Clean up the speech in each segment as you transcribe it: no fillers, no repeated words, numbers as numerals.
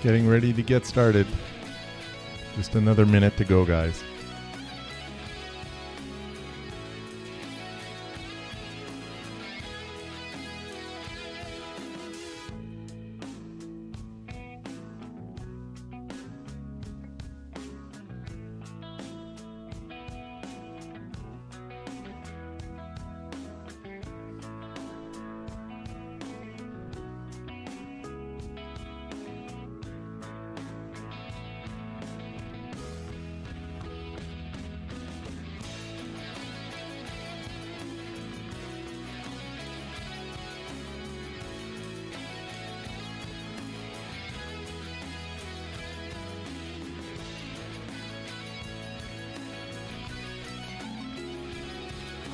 Getting ready to get started. Just another minute to go, guys.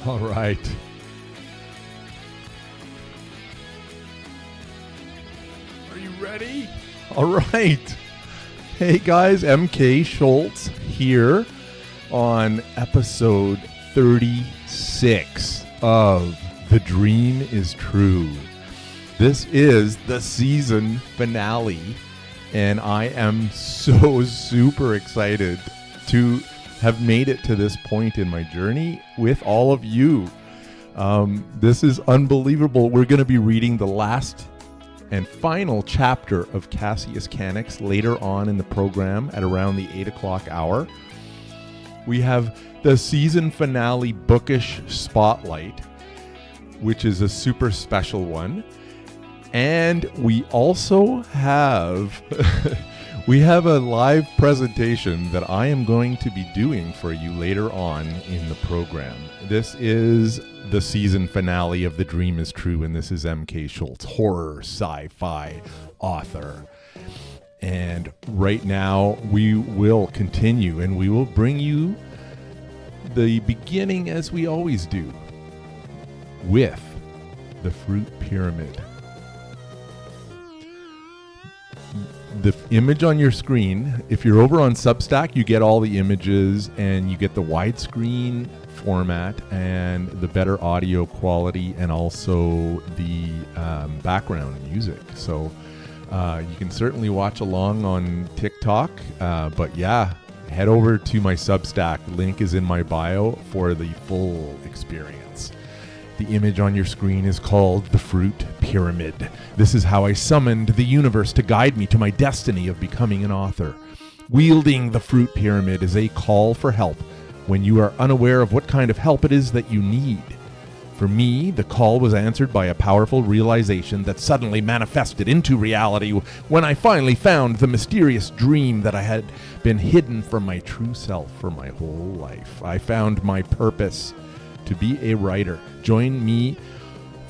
All right. Are you ready? All right. Hey guys, MK Schultz here on episode 36 of The Dream is True. This is the season finale, and I am so super excited to have made it to this point in my journey with all of you. This is unbelievable. We're going to be reading the last and final chapter of Cassius Canics later on in the program at around the 8 o'clock hour. We have the season finale bookish spotlight, which is a super special one. And we also have we have a live presentation that I am going to be doing for you later on in the program. This is the season finale of The Dream is True, and this is MK Schultz, horror sci-fi author. And right now we will continue, and we will bring you the beginning, as we always do, with the fruit pyramid. The image on your screen, if you're over on Substack, you get all the images and you get the widescreen format and the better audio quality and also the background music. So you can certainly watch along on TikTok, but yeah, head over to my Substack. Link is in my bio for the full experience. The image on your screen is called the Fruit Pyramid. This is how I summoned the universe to guide me to my destiny of becoming an author. Wielding the Fruit Pyramid is a call for help when you are unaware of what kind of help it is that you need. For me, the call was answered by a powerful realization that suddenly manifested into reality when I finally found the mysterious dream that I had been hidden from my true self for my whole life. I found my purpose to be a writer. Join me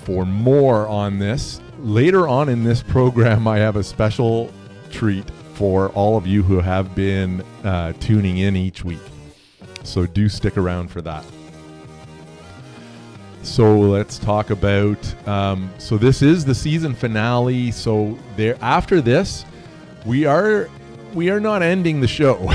for more on this. Later on in this program, I have a special treat for all of you who have been tuning in each week. So do stick around for that. So let's talk about, so this is the season finale. So there, after this, we are not ending the show.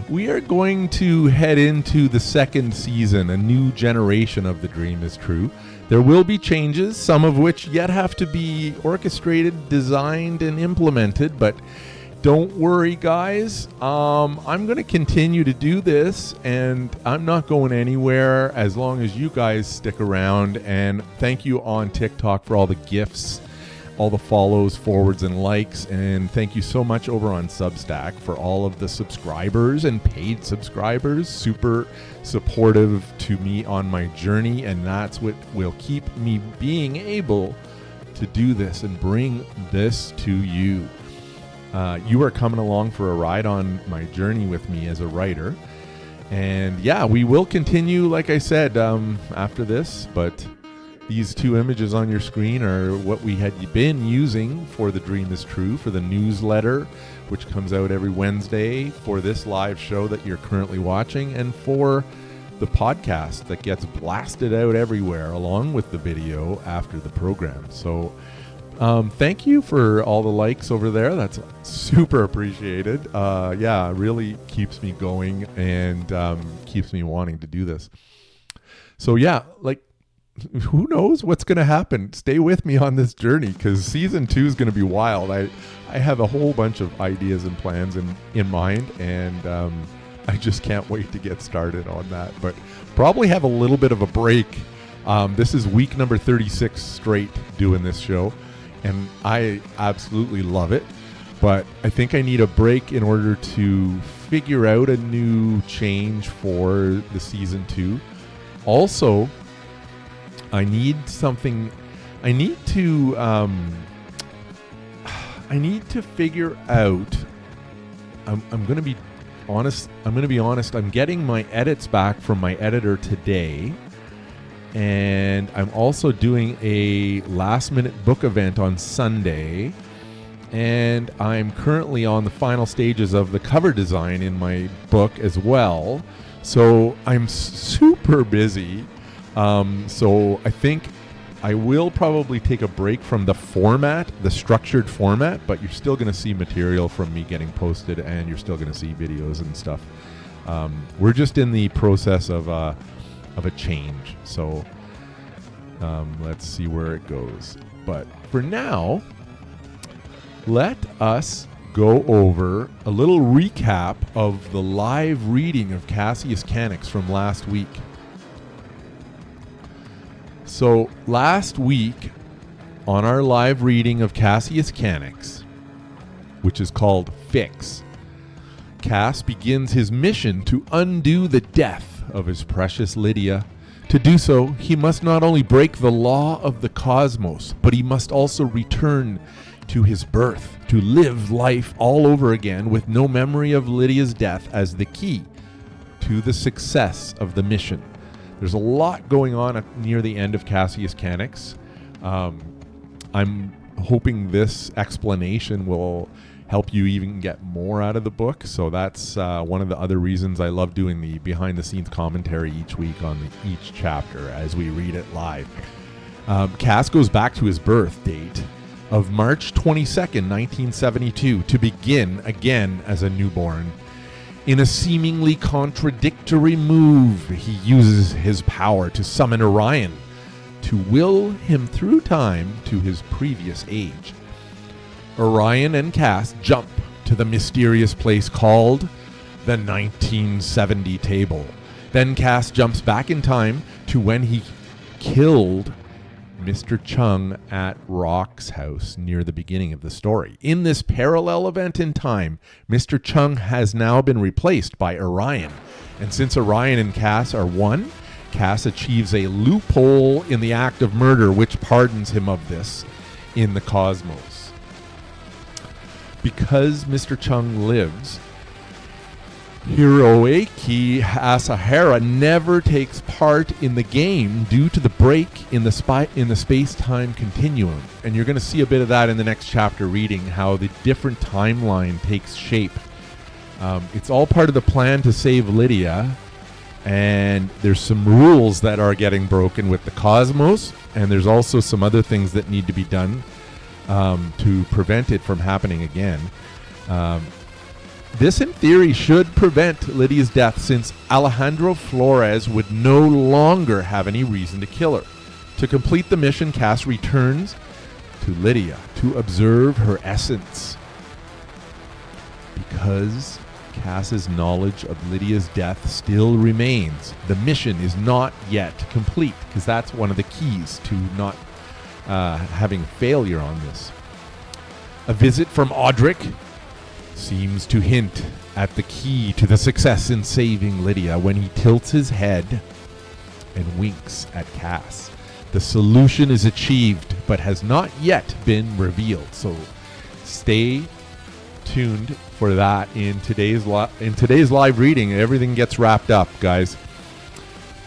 We are going to head into the second season, a new generation of The Dream is True. There will be changes, some of which yet have to be orchestrated, designed, and implemented, but don't worry, guys. I'm going to continue to do this, and I'm not going anywhere as long as you guys stick around. And thank you on TikTok for all the gifts, all the follows, forwards, and likes. And thank you so much over on Substack for all of the subscribers and paid subscribers. Super supportive to me on my journey, and that's what will keep me being able to do this and bring this to you. You are coming along for a ride on my journey with me as a writer. And yeah, we will continue, like I said, after this, but these two images on your screen are what we had been using for The Dream is True, for the newsletter, which comes out every Wednesday, for this live show that you're currently watching, and for the podcast that gets blasted out everywhere along with the video after the program. So thank you for all the likes over there. That's super appreciated. Yeah, it really keeps me going and keeps me wanting to do this. So yeah, like, who knows what's going to happen? Stay with me on this journey, because season 2 is going to be wild. I have a whole bunch of ideas and plans in mind, and I just can't wait to get started on that. But probably have a little bit of a break. This is week number 36 straight doing this show, and I absolutely love it. But I think I need a break in order to figure out a new change for the season 2. Also, I need something. I need to figure out. I'm going to be honest. I'm getting my edits back from my editor today. And I'm also doing a last-minute book event on Sunday. And I'm currently on the final stages of the cover design in my book as well. So I'm super busy. So I think I will probably take a break from the format, the structured format, but you're still going to see material from me getting posted, and you're still going to see videos and stuff. We're just in the process of a change. So let's see where it goes. But for now, let us go over a little recap of the live reading of Cassius Canix from last week. So last week, on our live reading of Cassius Canix, which is called Fix, Cass begins his mission to undo the death of his precious Lydia. To do so, he must not only break the law of the cosmos, but he must also return to his birth, to live life all over again with no memory of Lydia's death as the key to the success of the mission. There's a lot going on near the end of Cassius Canix. I'm hoping this explanation will help you even get more out of the book. So that's one of the other reasons I love doing the behind-the-scenes commentary each week on each chapter as we read it live. Cass goes back to his birth date of March 22nd, 1972, to begin again as a newborn. In a seemingly contradictory move, he uses his power to summon Orion to will him through time to his previous age. Orion and Cass jump to the mysterious place called the 1970 table. Then Cass jumps back in time to when he killed Mr. Chung at Rock's house near the beginning of the story. In this parallel event in time, Mr. Chung has now been replaced by Orion. And since Orion and Cass are one, Cass achieves a loophole in the act of murder, which pardons him of this in the cosmos. Because Mr. Chung lives, Hiroaki Asahara never takes part in the game due to the break in the space-time continuum. And you're going to see a bit of that in the next chapter reading, how the different timeline takes shape. It's all part of the plan to save Lydia, and there's some rules that are getting broken with the cosmos, and there's also some other things that need to be done to prevent it from happening again. This, in theory, should prevent Lydia's death, since Alejandro Flores would no longer have any reason to kill her. To complete the mission, Cass returns to Lydia to observe her essence. Because Cass's knowledge of Lydia's death still remains, the mission is not yet complete, because that's one of the keys to not having failure on this. A visit from Audric seems to hint at the key to the success in saving Lydia when he tilts his head and winks at Cass. The solution is achieved, but has not yet been revealed. So stay tuned for that in today's live reading. Everything gets wrapped up, guys.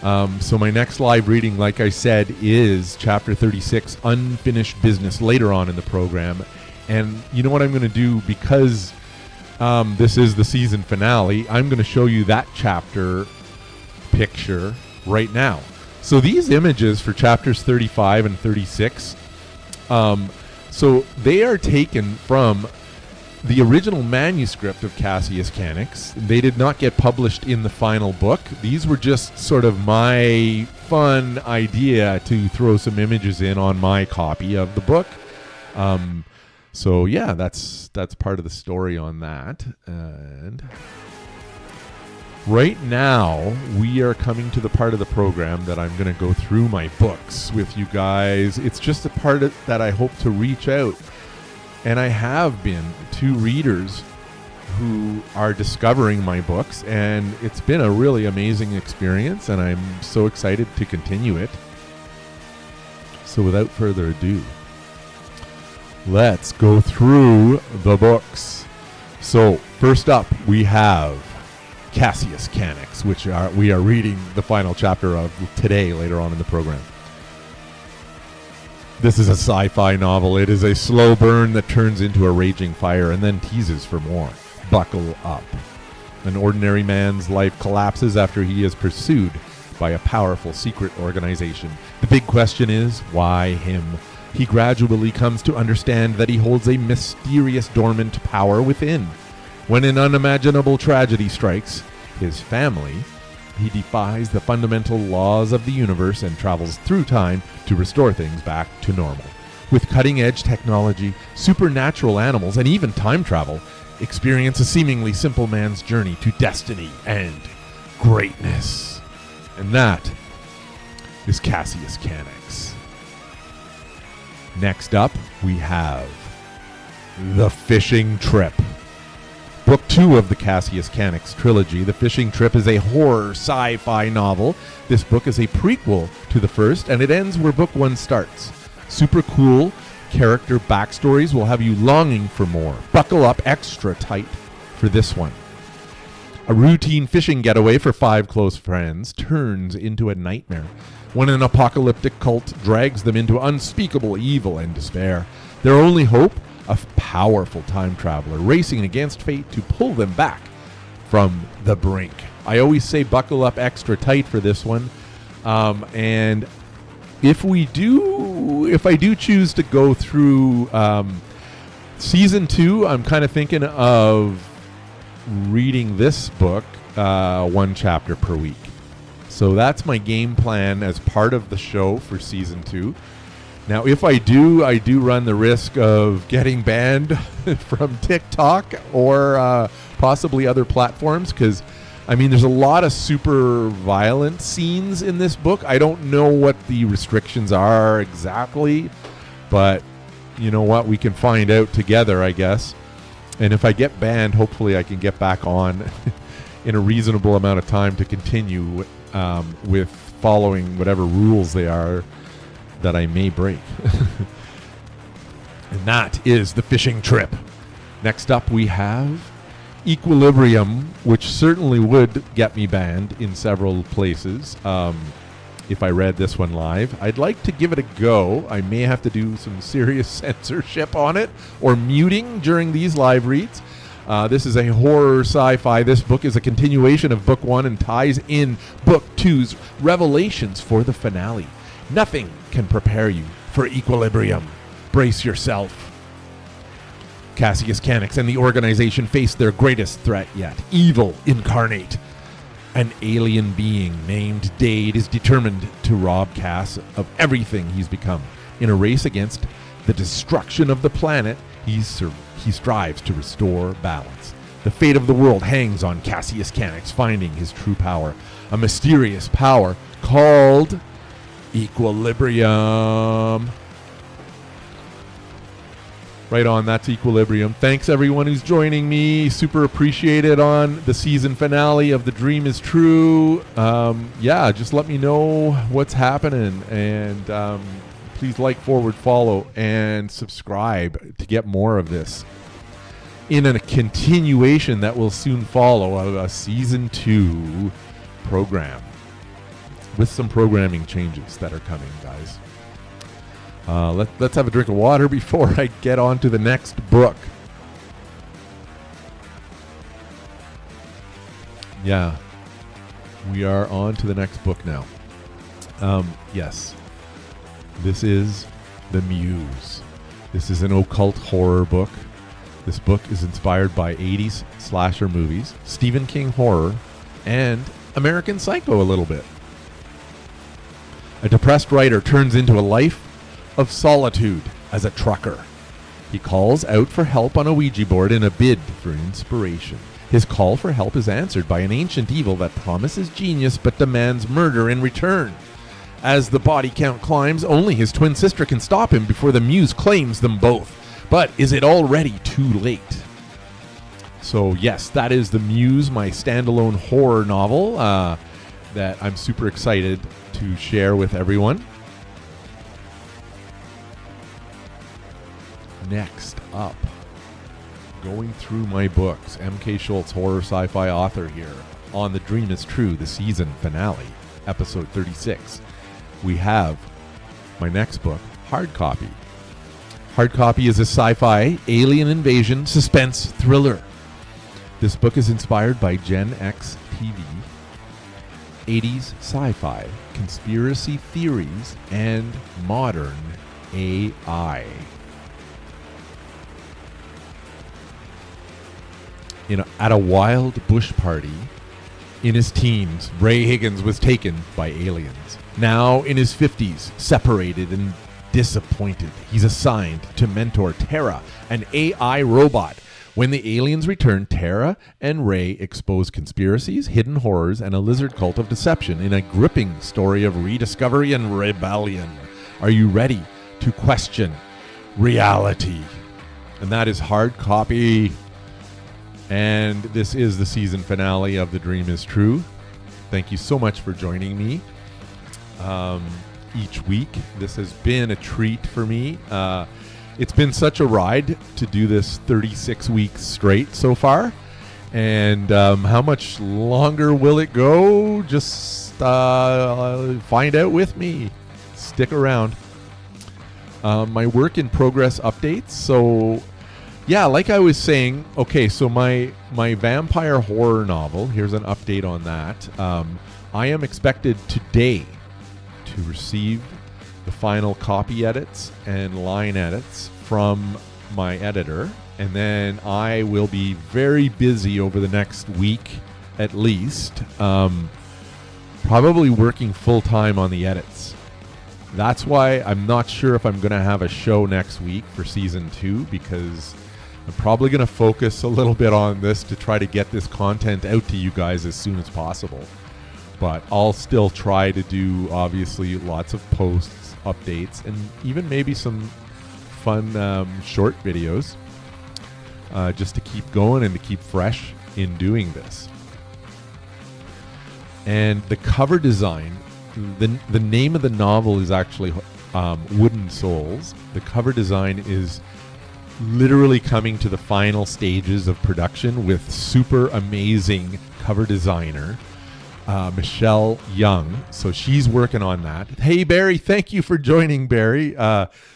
So my next live reading, like I said, is chapter 36, Unfinished Business, later on in the program. And you know what I'm going to do, because this is the season finale, I'm going to show you that chapter picture right now. So these images for chapters 35 and 36, so they are taken from the original manuscript of Cassius Canix. They did not get published in the final book. These were just sort of my fun idea to throw some images in on my copy of the book. So yeah, that's part of the story on that. And right now, we are coming to the part of the program that I'm going to go through my books with you guys. It's just a part that I hope to reach out. And I have been to readers who are discovering my books, and it's been a really amazing experience, and I'm so excited to continue it. So without further ado, let's go through the books. So first up, we have Cassius Canics, which we are reading the final chapter of today, later on in the program. This is a sci-fi novel. It is a slow burn that turns into a raging fire and then teases for more. Buckle up. An ordinary man's life collapses after he is pursued by a powerful secret organization. The big question is, why him? He gradually comes to understand that he holds a mysterious dormant power within. When an unimaginable tragedy strikes his family, he defies the fundamental laws of the universe and travels through time to restore things back to normal. With cutting-edge technology, supernatural animals, and even time travel, experience a seemingly simple man's journey to destiny and greatness. And that is Cassius Canics. Next up, we have The Fishing Trip. Book 2 of the Cassius Canics trilogy, The Fishing Trip, is a horror sci-fi novel. This book is a prequel to the first, and it ends where book 1 starts. Super cool character backstories will have you longing for more. Buckle up extra tight for this one. A routine fishing getaway for 5 close friends turns into a nightmare when an apocalyptic cult drags them into unspeakable evil and despair. Their only hope? A powerful time traveler racing against fate to pull them back from the brink. I always say buckle up extra tight for this one. And if I do choose to go through season 2, I'm kind of thinking of reading this book 1 chapter per week. So that's my game plan as part of the show for season 2. Now, if I do run the risk of getting banned from TikTok or possibly other platforms, because, I mean, there's a lot of super violent scenes in this book. I don't know what the restrictions are exactly, but you know what? We can find out together, I guess. And if I get banned, hopefully I can get back on in a reasonable amount of time to continue with following whatever rules they are that I may break. And that is The Fishing Trip. Next up, we have Equilibrium, which certainly would get me banned in several places if I read this one live. I'd like to give it a go. I may have to do some serious censorship on it or muting during these live reads. This is a horror sci-fi. This book is a continuation of Book 1 and ties in Book 2's revelations for the finale. Nothing can prepare you for equilibrium. Brace yourself. Cassius Canics and the organization face their greatest threat yet. Evil incarnate. An alien being named Dade is determined to rob Cass of everything he's become. In a race against the destruction of the planet, he strives to restore balance. The fate of the world hangs on Cassius Canics finding his true power. A mysterious power called Equilibrium. Right on, that's Equilibrium. Thanks everyone who's joining me. Super appreciated on the season finale of The Dream is True. Just let me know what's happening. And please like, forward, follow, and subscribe to get more of this. In a continuation that will soon follow a season 2 program. With some programming changes that are coming, guys. Let's have a drink of water before I get on to the next book. Yeah, we are on to the next book now. Yes, this is The Muse. This is an occult horror book. This book is inspired by 80s slasher movies, Stephen King horror, and American Psycho a little bit. A depressed writer turns into a life of solitude as a trucker. He calls out for help on a Ouija board in a bid for inspiration. His call for help is answered by an ancient evil that promises genius but demands murder in return. As the body count climbs, only his twin sister can stop him before the muse claims them both. But is it already too late? So yes, that is The Muse, my standalone horror novel that I'm super excited to share with everyone. Next up, going through my books, MK Schultz, horror sci-fi author here, on The Dream is True, the season finale, episode 36. We have my next book, Hard Copy. Hard Copy is a sci-fi, alien invasion, suspense thriller. This book is inspired by Gen X TV, 80s sci-fi, conspiracy theories, and modern AI. At a wild bush party in his teens, Ray Higgins was taken by aliens. Now in his 50s, separated and disappointed, he's assigned to mentor Tara, an AI robot. When the aliens return, Tara and Ray expose conspiracies, hidden horrors, and a lizard cult of deception in a gripping story of rediscovery and rebellion. Are you ready to question reality? And that is Hard Copy. And this is the season finale of The Dream is True. Thank you so much for joining me each week. This has been a treat for me. It's been such a ride to do this 36 weeks straight so far. And how much longer will it go? Just find out with me. Stick around. My work in progress updates. So yeah, like I was saying, okay, so my vampire horror novel, here's an update on that. I am expected today to receive the final copy edits and line edits from my editor, and then I will be very busy over the next week at least, probably working full-time on the edits. That's why I'm not sure if I'm going to have a show next week for season 2, because I'm probably going to focus a little bit on this to try to get this content out to you guys as soon as possible. But I'll still try to do, obviously, lots of posts, updates, and even maybe some fun short videos just to keep going and to keep fresh in doing this. And the cover design, the name of the novel is actually Wooden Souls. The cover design is literally coming to the final stages of production with super amazing cover designer Michelle Young. So she's working on that. Hey Barry, thank you for joining, Barry.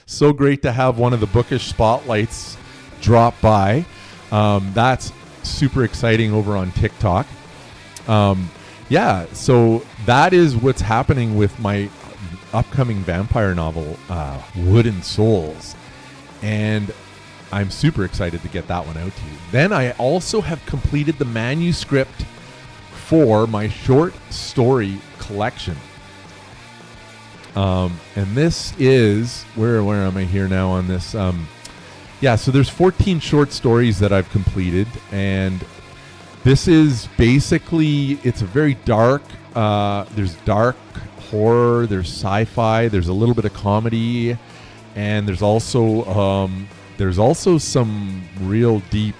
So great to have one of the bookish spotlights drop by. That's super exciting over on TikTok. Yeah, so that is what's happening with my upcoming vampire novel, Wooden Souls. And I'm super excited to get that one out to you. Then I also have completed the manuscript for my short story collection. And this is, where am I here now on this? Yeah, so there's 14 short stories that I've completed, and this is basically, it's a very dark, there's dark horror, there's sci-fi, there's a little bit of comedy, and there's also some real deep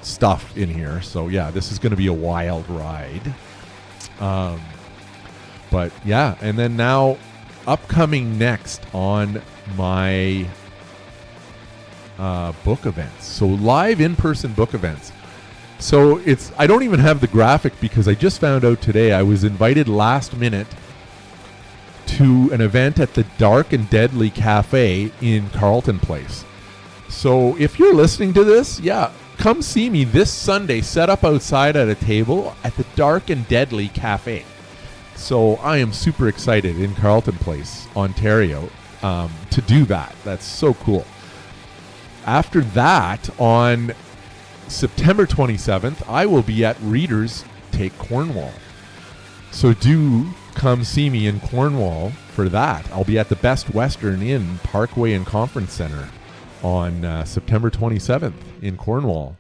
stuff in here. So yeah, this is going to be a wild ride. But yeah, and then now upcoming next on my book events. So live in-person book events. So I don't even have the graphic because I just found out today I was invited last minute to an event at the Dark and Deadly Cafe in Carleton Place. So if you're listening to this, yeah, come see me this Sunday, set up outside at a table at the Dark and Deadly Cafe. So I am super excited in Carleton Place, Ontario, to do that. That's so cool. After that, on September 27th, I will be at Readers Take Cornwall. So do come see me in Cornwall for that. I'll be at the Best Western Inn Parkway and Conference Center on September 27th in Cornwall.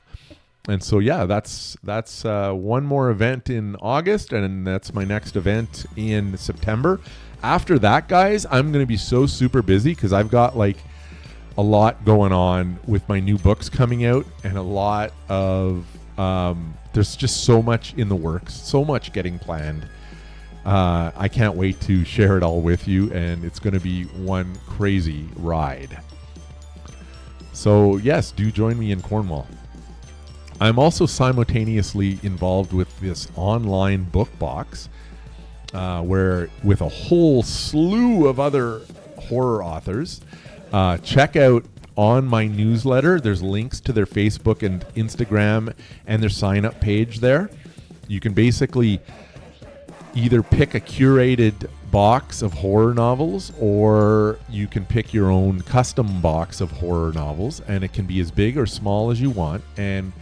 And so, yeah, that's one more event in August, and that's my next event in September. After that, guys, I'm going to be so super busy because I've got like a lot going on with my new books coming out, and a lot of there's just so much in the works, so much getting planned. I can't wait to share it all with you, and it's going to be one crazy ride. So yes, do join me in Cornwall. I'm also simultaneously involved with this online book box, where with a whole slew of other horror authors. Check out on my newsletter. There's links to their Facebook and Instagram and their sign-up page there. You can basically either pick a curated box of horror novels, or you can pick your own custom box of horror novels, and it can be as big or small as you want. And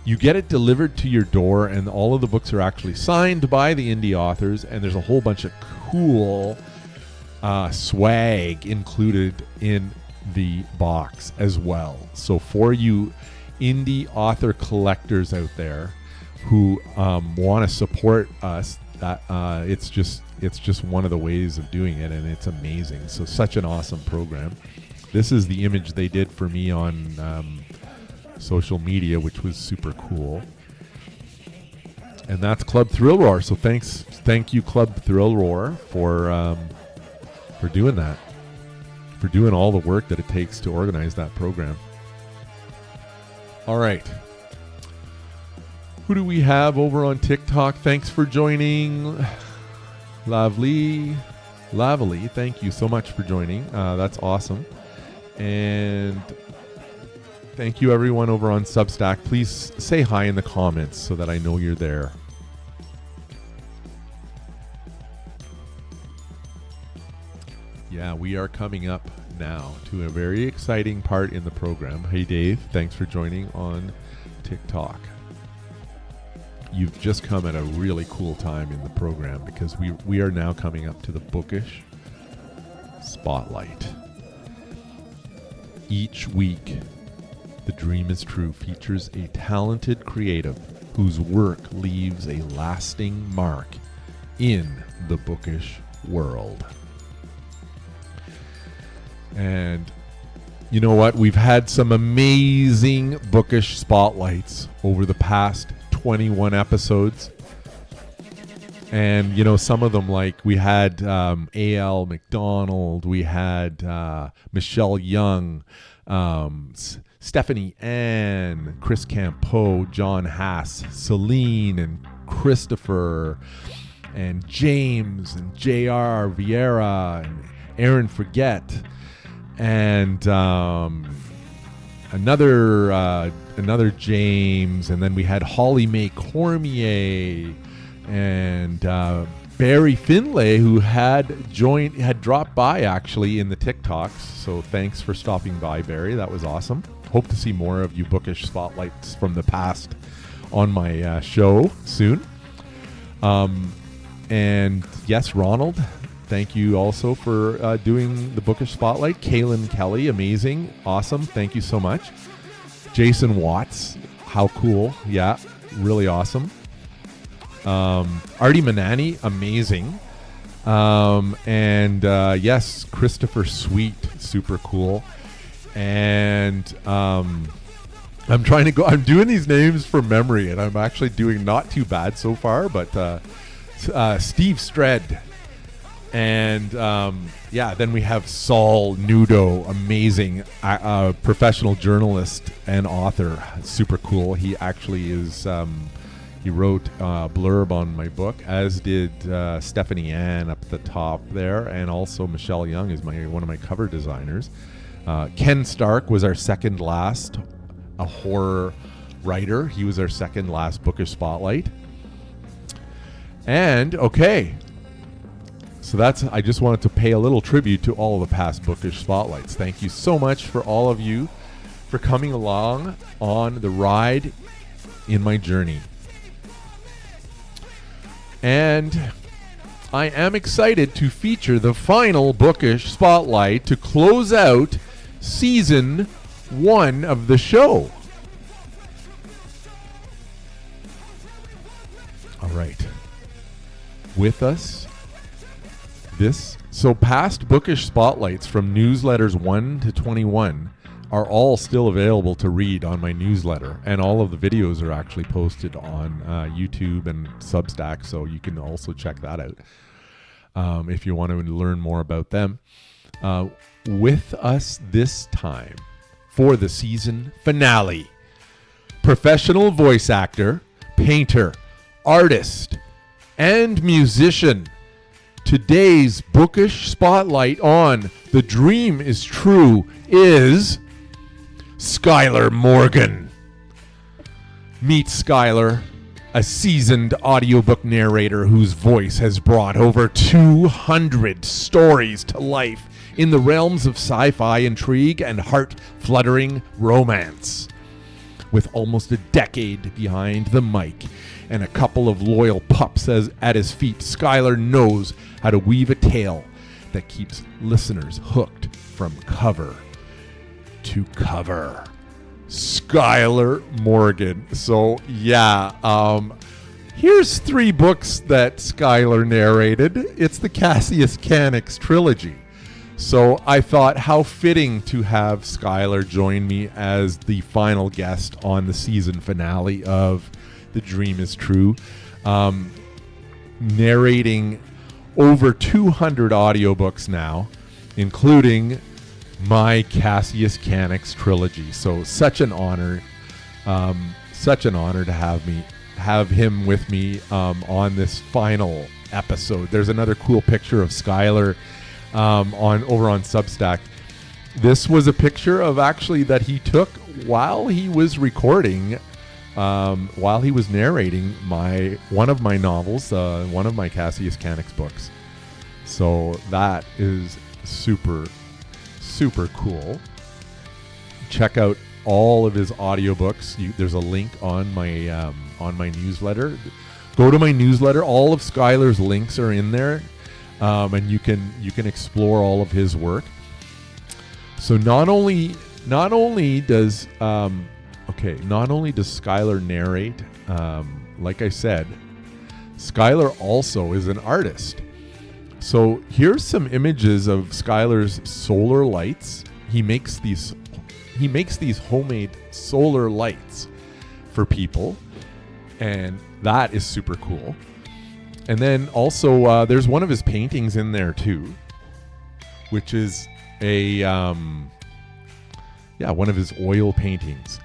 you get it delivered to your door, and all of the books are actually signed by the indie authors, and there's a whole bunch of cool swag included in the box as well. So for you indie author collectors out there who want to support us, that it's just one of the ways of doing it, and it's amazing. So such an awesome program. This is the image they did for me on social media, which was super cool. And that's Club Thrill Roar. So thank you, Club Thrill Roar, for doing that, for doing all the work that it takes to organize that program. All right. Who do we have over on TikTok? Thanks for joining. Lavely. Thank you so much for joining. That's awesome. And thank you everyone over on Substack. Please say hi in the comments so that I know you're there. Yeah, we are coming up now to a very exciting part in the program. Hey Dave, thanks for joining on TikTok. You've just come at a really cool time in the program, because we are now coming up to the Bookish Spotlight. Each week, The Dream is True features a talented creative whose work leaves a lasting mark in the bookish world. And you know what? We've had some amazing bookish spotlights over the past 21 episodes. And, you know, some of them, like we had A.L. McDonald, we had Michelle Young, Stephanie Ann, Chris Campeau, John Haas, Celine and Christopher, and James and J.R. Vieira, and Aaron Forget, and another James, and then we had Holly Mae Cormier, and Barry Finlay, who had dropped by actually in the TikToks. So thanks for stopping by, Barry. That was awesome. Hope to see more of you bookish spotlights from the past on my show soon. And yes, Ronald, thank you also for doing the bookish spotlight. Kaylin Kelly, amazing, awesome. Thank you so much. Jason Watts, how cool. Yeah, really awesome. Artie Manani, amazing. And yes, Christopher Sweet, super cool. And I'm doing these names from memory, and I'm actually doing not too bad so far, but Steve Stred. And then we have Saul Nudo, amazing professional journalist and author, super cool. He actually is he wrote a blurb on my book, as did Stephanie Ann up the top there, and also Michelle Young is one of my cover designers. Ken Stark was our second last a horror writer. He was our second last bookish spotlight. And okay, so I just wanted to pay a little tribute to all of the past bookish spotlights. Thank you so much for all of you for coming along on the ride in my journey. And I am excited to feature the final bookish spotlight to close out season 1 of the show. All right. With us, so past bookish spotlights from newsletters 1 to 21 are all still available to read on my newsletter, and all of the videos are actually posted on YouTube and Substack, so you can also check that out if you want to learn more about them. With us this time for the season finale, professional voice actor, painter, artist, and musician. Today's bookish spotlight on The Dream is True is Skylar Morgan. Meet Skylar, a seasoned audiobook narrator whose voice has brought over 200 stories to life in the realms of sci-fi intrigue and heart-fluttering romance. With almost a decade behind the mic and a couple of loyal pups at his feet, Skylar knows how to weave a tale that keeps listeners hooked from cover to cover. Skylar Morgan. So here's 3 books that Skylar narrated. It's the Cassius Canics trilogy. So I thought how fitting to have Skylar join me as the final guest on the season finale of The Dream is True, narrating over 200 audiobooks now, including my Cassius Canics trilogy. So such an honor to have him with me on this final episode. There's another cool picture of Skylar over on Substack. This was a picture of actually that he took while he was recording, while he was narrating one of my novels, one of my Cassius Canics books. So that is super, super cool. Check out all of his audiobooks. There's a link on my newsletter. Go to my newsletter. All of Skylar's links are in there. And you can explore all of his work. So not only does Skylar narrate, like I said, Skylar also is an artist. So here's some images of Skylar's solar lights. He makes these homemade solar lights for people, and that is super cool. And then also there's one of his paintings in there too, which is one of his oil paintings.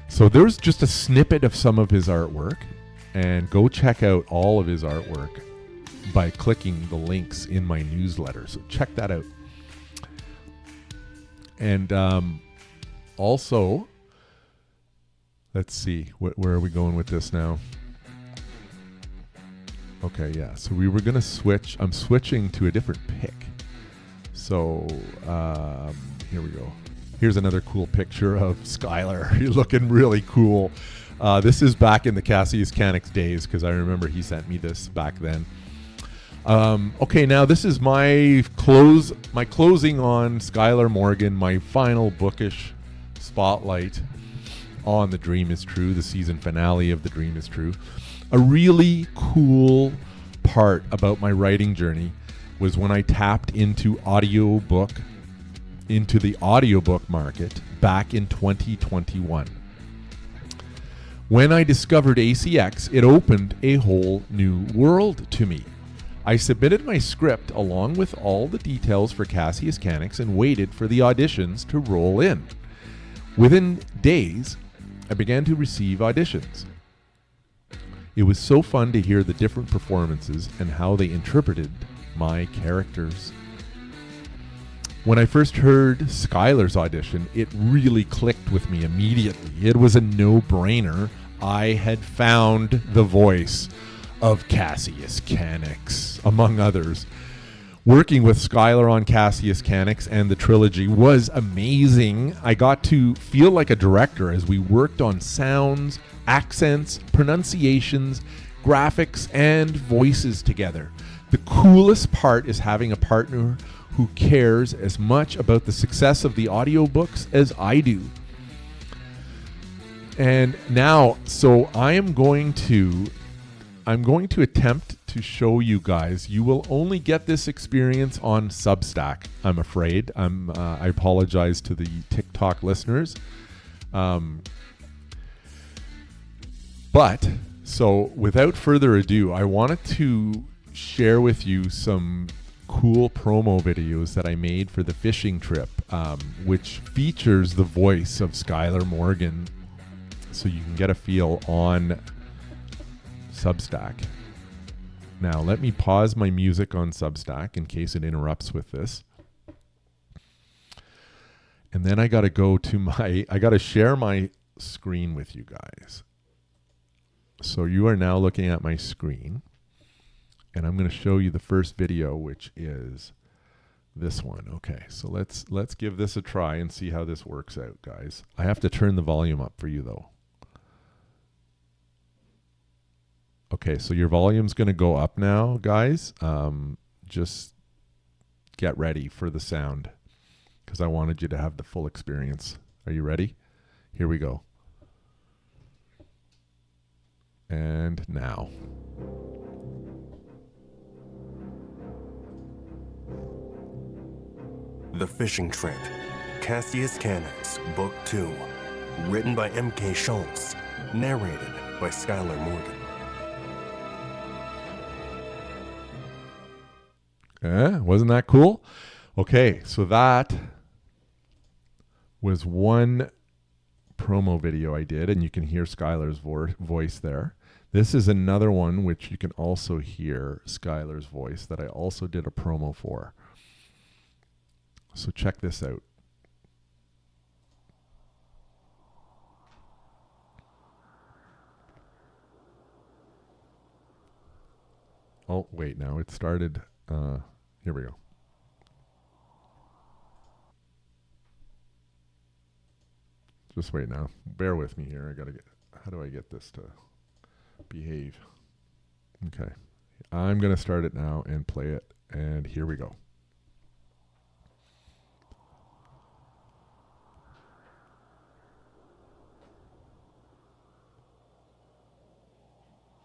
So there's just a snippet of some of his artwork, and go check out all of his artwork by clicking the links in my newsletter. So check that out. And also, let's see, where are we going with this now? Okay, yeah. So we were going to switch. I'm switching to a different pick. So here we go. Here's another cool picture of Skylar. He's looking really cool. This is back in the Cassius Canics days, because I remember he sent me this back then. Okay, now this is my closing on Skylar Morgan, my final bookish spotlight on The Dream is True, the season finale of The Dream is True. A really cool part about my writing journey was when I tapped into the audiobook market back in 2021. When I discovered ACX, it opened a whole new world to me. I submitted my script along with all the details for Cassius Canics and waited for the auditions to roll in. Within days, I began to receive auditions. It was so fun to hear the different performances and how they interpreted my characters. When I first heard Skylar's audition, it really clicked with me immediately. It was a no-brainer. I had found the voice of Cassius Canics, among others. Working with Skylar on Cassius Canics and the trilogy was amazing. I got to feel like a director as we worked on sounds, accents, pronunciations, graphics, and voices together. The coolest part is having a partner who cares as much about the success of the audiobooks as I do. And now, so I'm going to attempt to show you guys. You will only get this experience on Substack, I'm afraid. I apologize to the TikTok listeners. But so without further ado, I wanted to share with you some cool promo videos that I made for the fishing trip, which features the voice of Skylar Morgan, so you can get a feel on Substack. Now, let me pause my music on Substack in case it interrupts with this. And then I got to share my screen with you guys. So you are now looking at my screen. And I'm going to show you the first video, which is this one. Okay, so let's give this a try and see how this works out, guys. I have to turn the volume up for you, though. Okay, so your volume's going to go up now, guys. Just get ready for the sound, because I wanted you to have the full experience. Are you ready? Here we go. And now. The Fishing Trip, Cassius Cannons, Book 2. Written by MK Schultz. Narrated by Skylar Morgan. Wasn't that cool? Okay, so that was one promo video I did, and you can hear Skylar's voice there. This is another one which you can also hear Skylar's voice that I also did a promo for. So check this out. Oh, wait, now it started. Here we go. Just wait now. Bear with me here. How do I get this to behave? Okay. I'm going to start it now and play it. And here we go.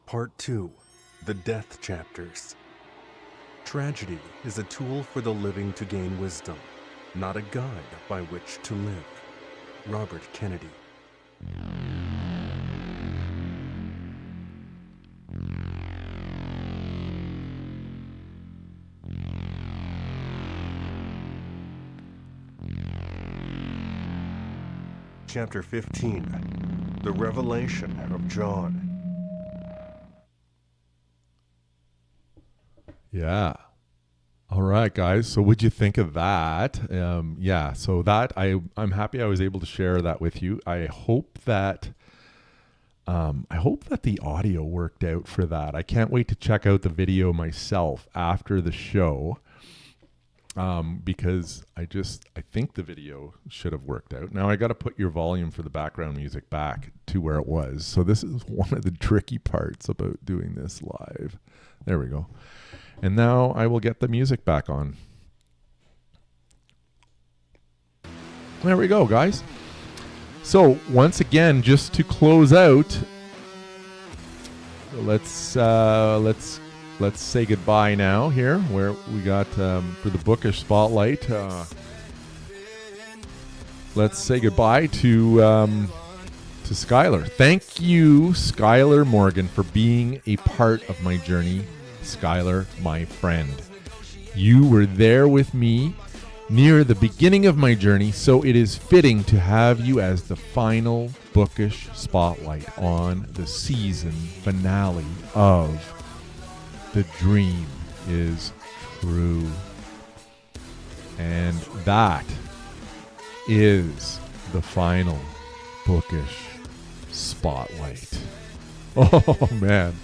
Part 2. The Death Chapters. Tragedy is a tool for the living to gain wisdom, not a guide by which to live. Robert Kennedy. Chapter 15. The Revelation of John. Yeah. All right, guys. So what'd you think of that? Yeah. So that I'm happy I was able to share that with you. I hope that the audio worked out for that. I can't wait to check out the video myself after the show. Because I think the video should have worked out. Now I got to put your volume for the background music back to where it was. So this is one of the tricky parts about doing this live. There we go. And now I will get the music back on. There we go, guys. So once again, just to close out, let's say goodbye now here, where we got for the bookish spotlight. Let's say goodbye to Skylar. Thank you, Skylar Morgan, for being a part of my journey. Skylar, my friend, you were there with me near the beginning of my journey, so it is fitting to have you as the final bookish spotlight on the season finale of The Dream is True. And that is the final bookish spotlight. Oh, man.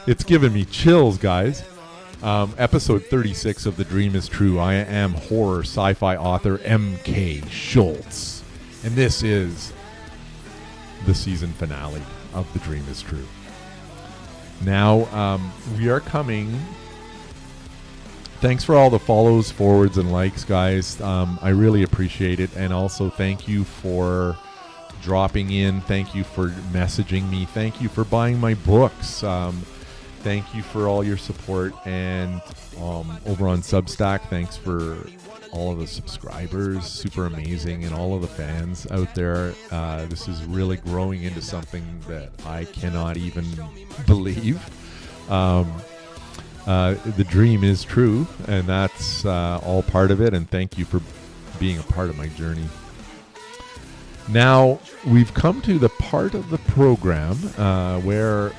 It's giving me chills, guys. Episode 36 of The Dream is True. I am horror sci-fi author MK Schultz. And this is the season finale of The Dream is True. Now, we are coming Thanks for all the follows, forwards, and likes, guys. I really appreciate it. And also thank you for dropping in. Thank you for messaging me. Thank you for buying my books. Thank you for all your support. And over on Substack, thanks for all of the subscribers. Super amazing. And all of the fans out there. This is really growing into something that I cannot even believe. The dream is true, and that's all part of it. And thank you for being a part of my journey. Now, we've come to the part of the program where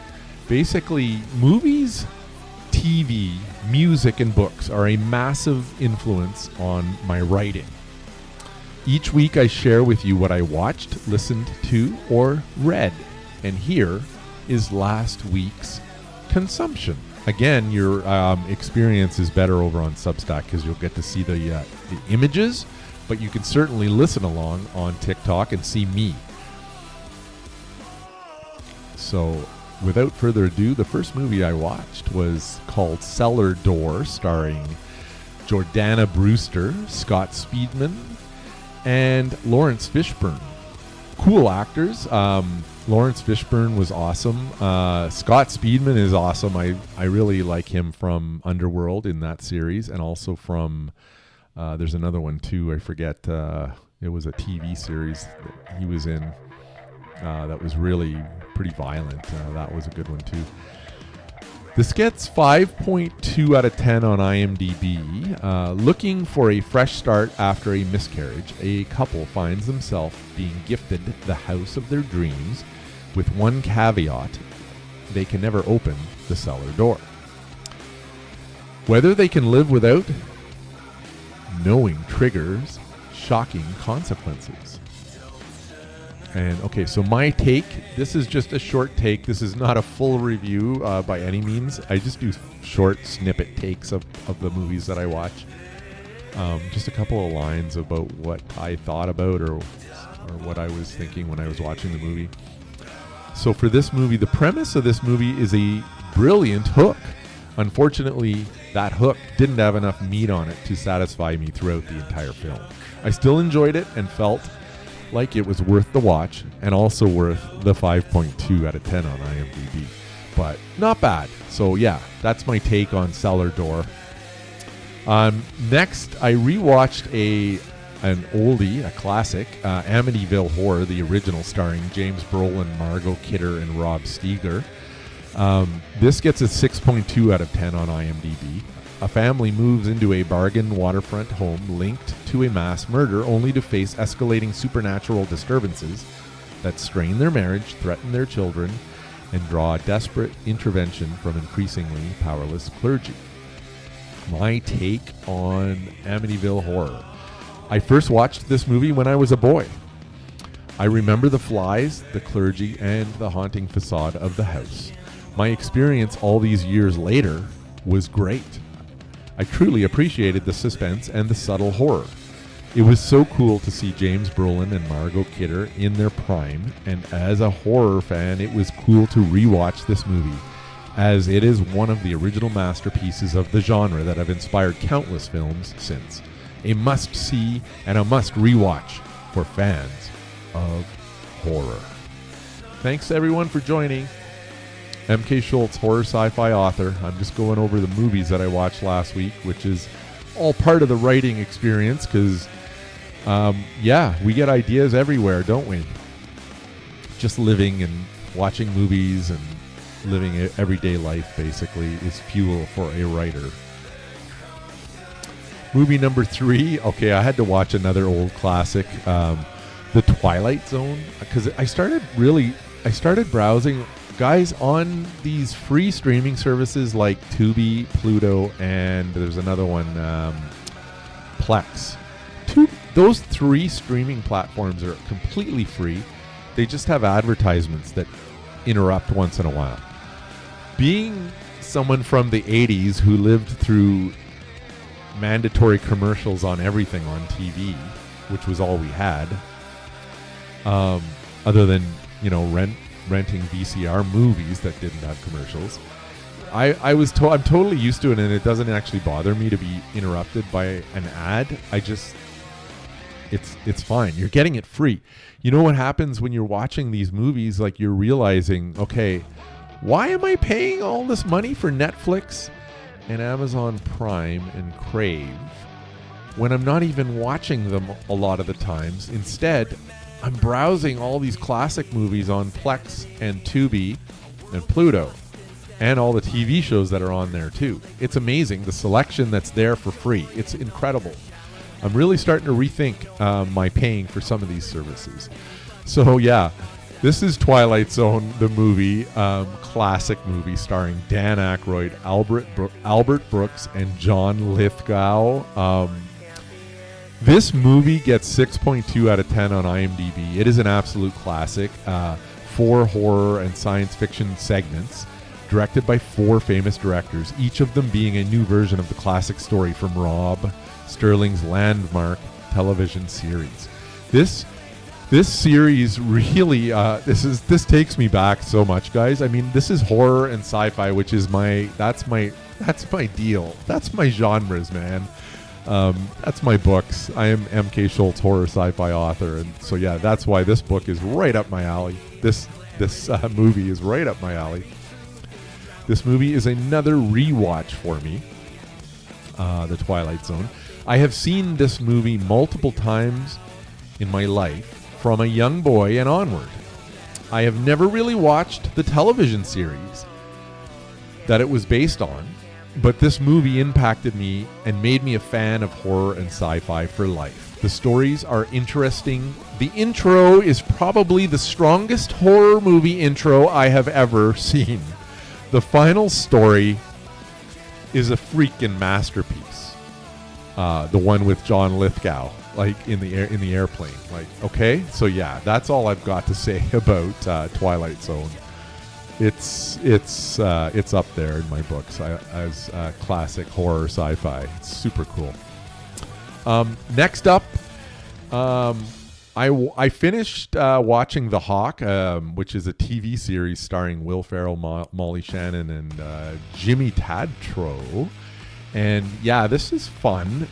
basically movies, TV, music, and books are a massive influence on my writing. Each week I share with you what I watched, listened to, or read. And here is last week's consumption. Again, your experience is better over on Substack because you'll get to see the images, but you can certainly listen along on TikTok and see me. So, without further ado, the first movie I watched was called Cellar Door, starring Jordana Brewster, Scott Speedman, and Lawrence Fishburne. Cool actors. Lawrence Fishburne was awesome. Scott Speedman is awesome. I really like him from Underworld in that series, and also from there's another one too. I forget. It was a TV series that he was in that was really pretty violent. That was a good one too. This gets 5.2 out of 10 on IMDb. Looking for a fresh start after a miscarriage, a couple finds themselves being gifted the house of their dreams with one caveat: they can never open the cellar door. Whether they can live without, knowing triggers shocking consequences. And okay, so my take, this is just a short take. This is not a full review by any means. I just do short snippet takes of the movies that I watch. Just a couple of lines about what I thought about or what I was thinking when I was watching the movie. So for this movie, the premise of this movie is a brilliant hook. Unfortunately, that hook didn't have enough meat on it to satisfy me throughout the entire film. I still enjoyed it and felt like it was worth the watch, and also worth the 5.2 out of 10 on IMDb. But not bad. So yeah, that's my take on Cellar Door. Next, I rewatched an oldie, a classic, Amityville Horror, the original, starring James Brolin, Margot Kidder, and Rob Steiger. This gets a 6.2 out of 10 on IMDb. A family moves into a bargain waterfront home linked to a mass murder, only to face escalating supernatural disturbances that strain their marriage, threaten their children, and draw desperate intervention from increasingly powerless clergy. My take on Amityville Horror. I first watched this movie when I was a boy. I remember the flies, the clergy, and the haunting facade of the house. My experience all these years later was great. I truly appreciated the suspense and the subtle horror. It was so cool to see James Brolin and Margot Kidder in their prime, and as a horror fan, it was cool to rewatch this movie, as it is one of the original masterpieces of the genre that have inspired countless films since. A must-see and a must-rewatch for fans of horror. Thanks everyone for joining. MK Schultz, horror sci-fi author. I'm just going over the movies that I watched last week, which is all part of the writing experience because, we get ideas everywhere, don't we? Just living and watching movies and living everyday life, basically, is fuel for a writer. Movie number 3. Okay, I had to watch another old classic, The Twilight Zone, because I started browsing, guys, on these free streaming services like Tubi, Pluto, and there's another one, Plex. Those 3 streaming platforms are completely free. They just have advertisements that interrupt once in a while. Being someone from the 80s who lived through mandatory commercials on everything on TV, which was all we had, other than, renting VCR movies that didn't have commercials. I'm totally used to it, and it doesn't actually bother me to be interrupted by an ad. It's fine. You're getting it free. You know what happens when you're watching these movies? Like, you're realizing, okay, why am I paying all this money for Netflix and Amazon Prime and Crave when I'm not even watching them a lot of the times? Instead, I'm browsing all these classic movies on Plex and Tubi and Pluto and all the TV shows that are on there too. It's amazing, the selection that's there for free. It's incredible. I'm really starting to rethink my paying for some of these services. So yeah, this is Twilight Zone, the movie, classic movie starring Dan Aykroyd, Albert Brooks, and John Lithgow. This movie gets 6.2 out of 10 on IMDb. It is an absolute classic. 4 horror and science fiction segments, directed by 4 famous directors, each of them being a new version of the classic story from Rob Sterling's landmark television series. This series really, this takes me back so much, guys. I mean, this is horror and sci-fi, which is that's my deal. That's my genres, man. That's my books. I am MK Schultz, horror sci-fi author, and so yeah, that's why this book is right up my alley. This movie is right up my alley. This movie is another rewatch for me. The Twilight Zone. I have seen this movie multiple times in my life from a young boy and onward. I have never really watched the television series that it was based on, but this movie impacted me and made me a fan of horror and sci-fi for life. The stories are interesting. The intro is probably the strongest horror movie intro I have ever seen. The final story is a freaking masterpiece. The one with John Lithgow, like in the airplane. Like, okay, so yeah, that's all I've got to say about Twilight Zone. It's up there in my books as classic horror sci-fi. It's super cool. Next up, I finished watching The Hawk, which is a TV series starring Will Ferrell, Molly Shannon, and Jimmy Tatro. And yeah, this is fun.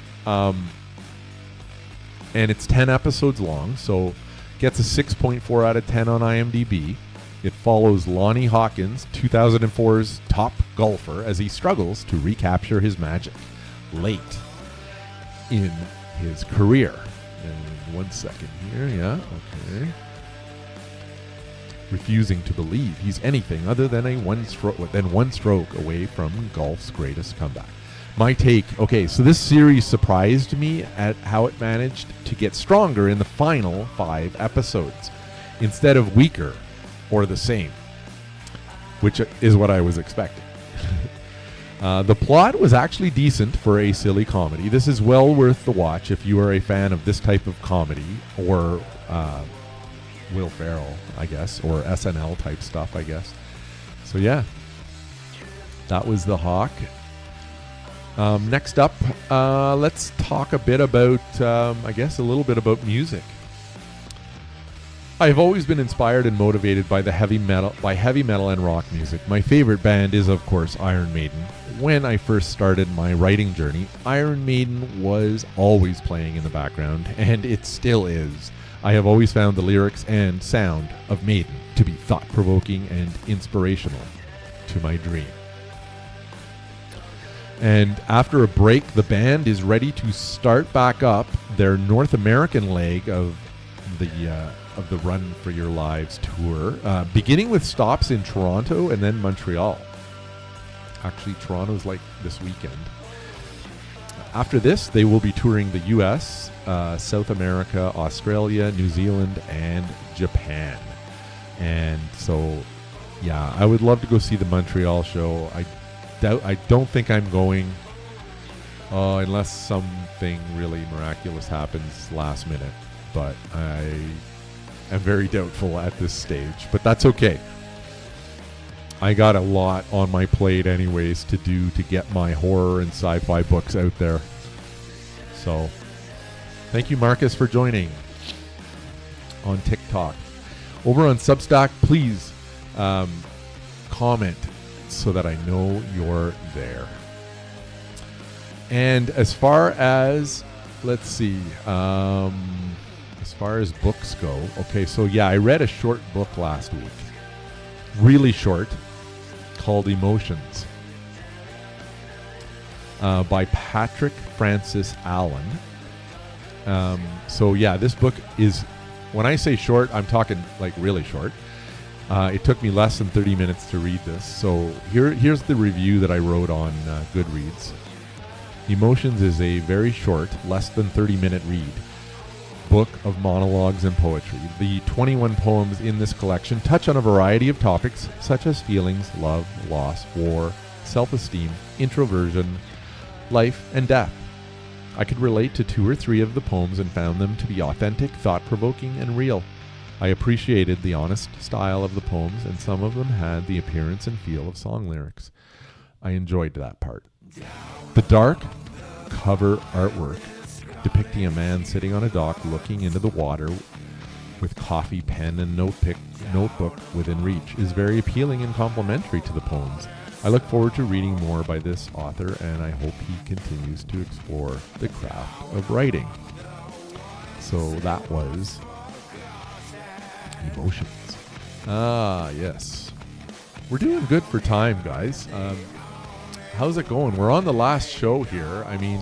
And it's 10 episodes long, so gets a 6.4 out of 10 on IMDb. It follows Lonnie Hawkins, 2004's top golfer, as he struggles to recapture his magic late in his career. And 1 second here, yeah, okay. Refusing to believe he's anything other than one stroke away from golf's greatest comeback. My take, okay, so this series surprised me at how it managed to get stronger in the final 5 episodes instead of weaker or the same, which is what I was expecting. The plot was actually decent for a silly comedy. This is well worth the watch if you are a fan of this type of comedy, or Will Ferrell, I guess, or SNL type stuff, I guess. So yeah, that was The Hawk. Next up, let's talk a bit about, I guess, a little bit about music. I've always been inspired and motivated by heavy metal and rock music. My favorite band is, of course, Iron Maiden. When I first started my writing journey, Iron Maiden was always playing in the background, and it still is. I have always found the lyrics and sound of Maiden to be thought-provoking and inspirational to my dream. And after a break, the band is ready to start back up their North American leg of the Run for Your Lives tour, beginning with stops in Toronto and then Montreal. Actually, Toronto's like this weekend. After this, they will be touring the US, South America, Australia, New Zealand, and Japan. And so, yeah, I would love to go see the Montreal show. I don't think I'm going unless something really miraculous happens last minute. But I am very doubtful at this stage. But that's okay. I got a lot on my plate anyways to do to get my horror and sci-fi books out there. So, thank you, Marcus, for joining on TikTok. Over on Substack, please comment, so that I know you're there. And as far as, let's see, as far as books go, okay, so yeah, I read a short book last week, really short, called Emotions, by Patrick Francis Allen. So yeah, this book is, when I say short, I'm talking like really short. It took me less than 30 minutes to read this. So here's the review that I wrote on Goodreads. Emotions is a very short, less than 30-minute read, book of monologues and poetry. The 21 poems in this collection touch on a variety of topics such as feelings, love, loss, war, self-esteem, introversion, life, and death. I could relate to 2 or 3 of the poems and found them to be authentic, thought-provoking, and real. I appreciated the honest style of the poems, and some of them had the appearance and feel of song lyrics. I enjoyed that part. The dark cover artwork depicting a man sitting on a dock looking into the water with coffee, pen, and notebook within reach is very appealing and complimentary to the poems. I look forward to reading more by this author, and I hope he continues to explore the craft of writing. So that was Emotions. Ah, yes. We're doing good for time, guys. How's it going? We're on the last show here. I mean,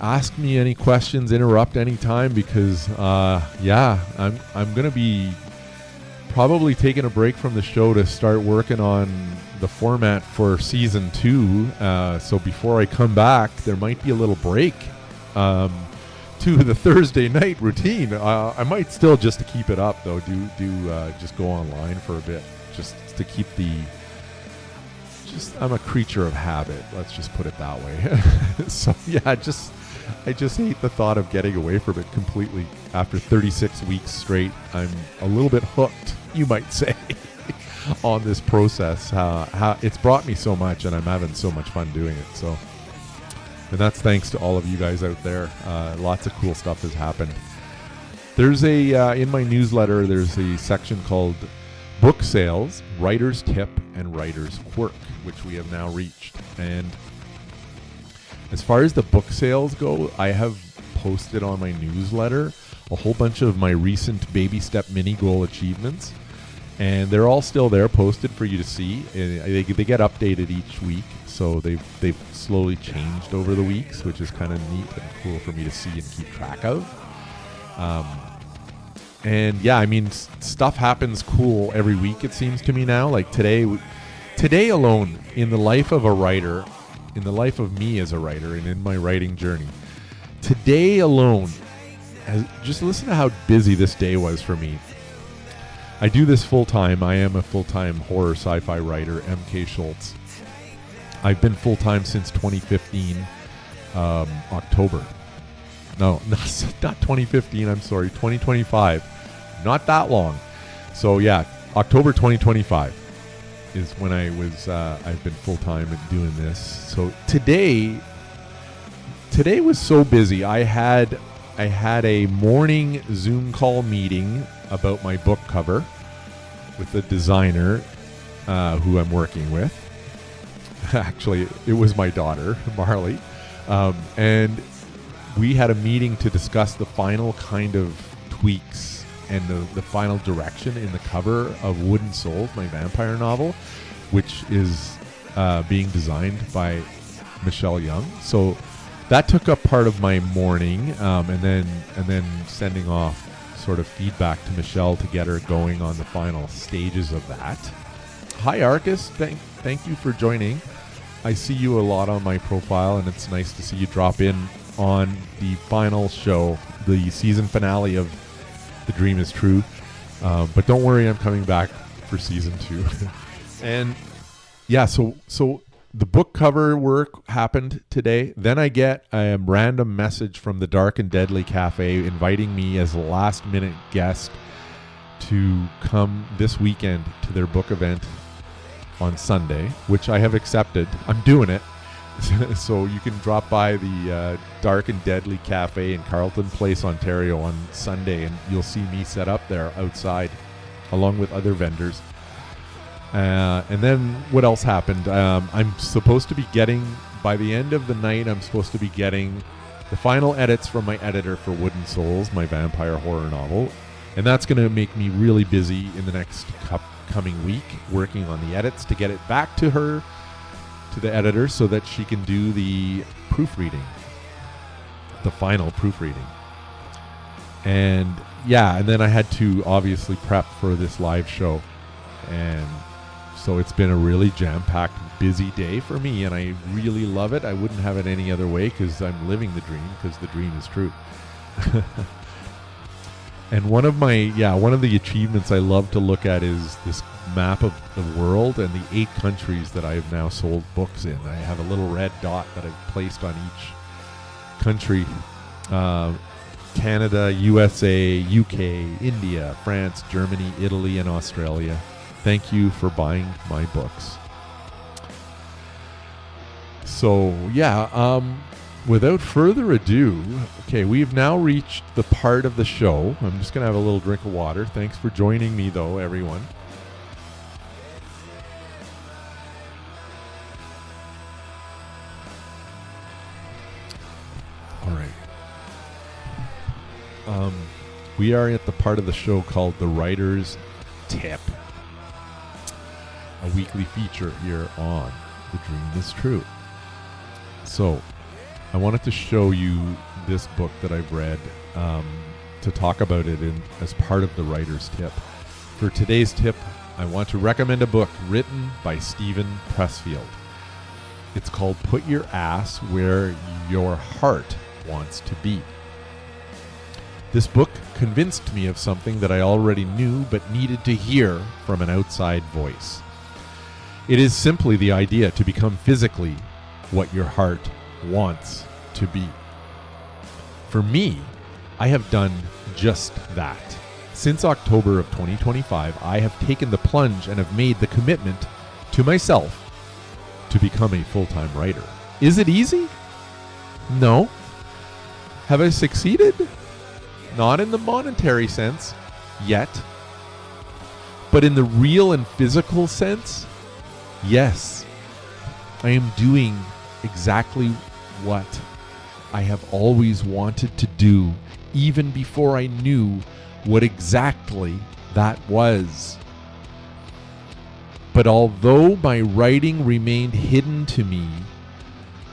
ask me any questions, interrupt anytime, because I'm gonna be probably taking a break from the show to start working on the format for season 2. So before I come back, there might be a little break to the Thursday night routine. I might still, just to keep it up though, just go online for a bit, just to keep I'm a creature of habit. Let's just put it that way. So yeah, I just hate the thought of getting away from it completely. After 36 weeks straight, I'm a little bit hooked, you might say, on this process. How it's brought me so much, and I'm having so much fun doing it. So, and that's thanks to all of you guys out there. Lots of cool stuff has happened. There's in my newsletter, there's a section called Book Sales, Writer's Tip, and Writer's Quirk, which we have now reached. And as far as the book sales go, I have posted on my newsletter a whole bunch of my recent baby step mini goal achievements, and they're all still there, posted for you to see. They get updated each week, so they've slowly changed over the weeks, which is kind of neat and cool for me to see and keep track of. And yeah, I mean, stuff happens cool every week, it seems to me now. Like today alone, in the life of a writer, in the life of me as a writer, and in my writing journey, today alone, just listen to how busy this day was for me. I do this full-time. I am a full-time horror sci-fi writer, MK Schultz. I've been full-time since 2015, October. No, not 2015, I'm sorry, 2025. Not that long. So yeah, October 2025 is when I've been full-time doing this. So today was so busy. I had a morning Zoom call meeting about my book cover with the designer who I'm working with. Actually, it was my daughter, Marley. And we had a meeting to discuss the final kind of tweaks and the final direction in the cover of Wooden Souls, my vampire novel, which is being designed by Michelle Young. So that took up part of my morning, and then sending off sort of feedback to Michelle to get her going on the final stages of that. Hi Arcus, thank you for joining. I see you a lot on my profile, and it's nice to see you drop in on the final show, the season finale of The Dream is True. But don't worry, I'm coming back for season 2. And yeah, so the book cover work happened today. Then I get a random message from the Dark and Deadly Cafe inviting me as a last minute guest to come this weekend to their book event on Sunday, which I have accepted. I'm doing it. So you can drop by the Dark and Deadly Cafe in Carleton Place, Ontario on Sunday, and you'll see me set up there outside along with other vendors. And then what else happened? I'm supposed to be getting, by the end of the night, I'm supposed to be getting the final edits from my editor for Wooden Souls, my vampire horror novel. And that's going to make me really busy in the next coming week, working on the edits to get it back to her, to the editor, so that she can do the proofreading, the final proofreading. And yeah, and then I had to obviously prep for this live show. And so it's been a really jam-packed, busy day for me, and I really love it. I wouldn't have it any other way, because I'm living the dream, because the dream is true. And one of the achievements I love to look at is this map of the world and the 8 countries that I have now sold books in. I have a little red dot that I've placed on each country. Canada, USA, UK, India, France, Germany, Italy, and Australia. Thank you for buying my books. So, yeah, without further ado, okay, we've now reached the part of the show. I'm just going to have a little drink of water. Thanks for joining me, though, everyone. All right. We are at the part of the show called The Writer's Tip, a weekly feature here on The Dream is True. So, I wanted to show you this book that I've read to talk about it as part of The Writer's Tip. For today's tip, I want to recommend a book written by Stephen Pressfield. It's called Put Your Ass Where Your Heart Wants to Be. This book convinced me of something that I already knew but needed to hear from an outside voice. It is simply the idea to become physically what your heart wants to be. For me, I have done just that. Since October of 2025, I have taken the plunge and have made the commitment to myself to become a full-time writer. Is it easy? No. Have I succeeded? Not in the monetary sense, yet. But in the real and physical sense, yes. I am doing exactly what I have always wanted to do, even before I knew what exactly that was. But although my writing remained hidden to me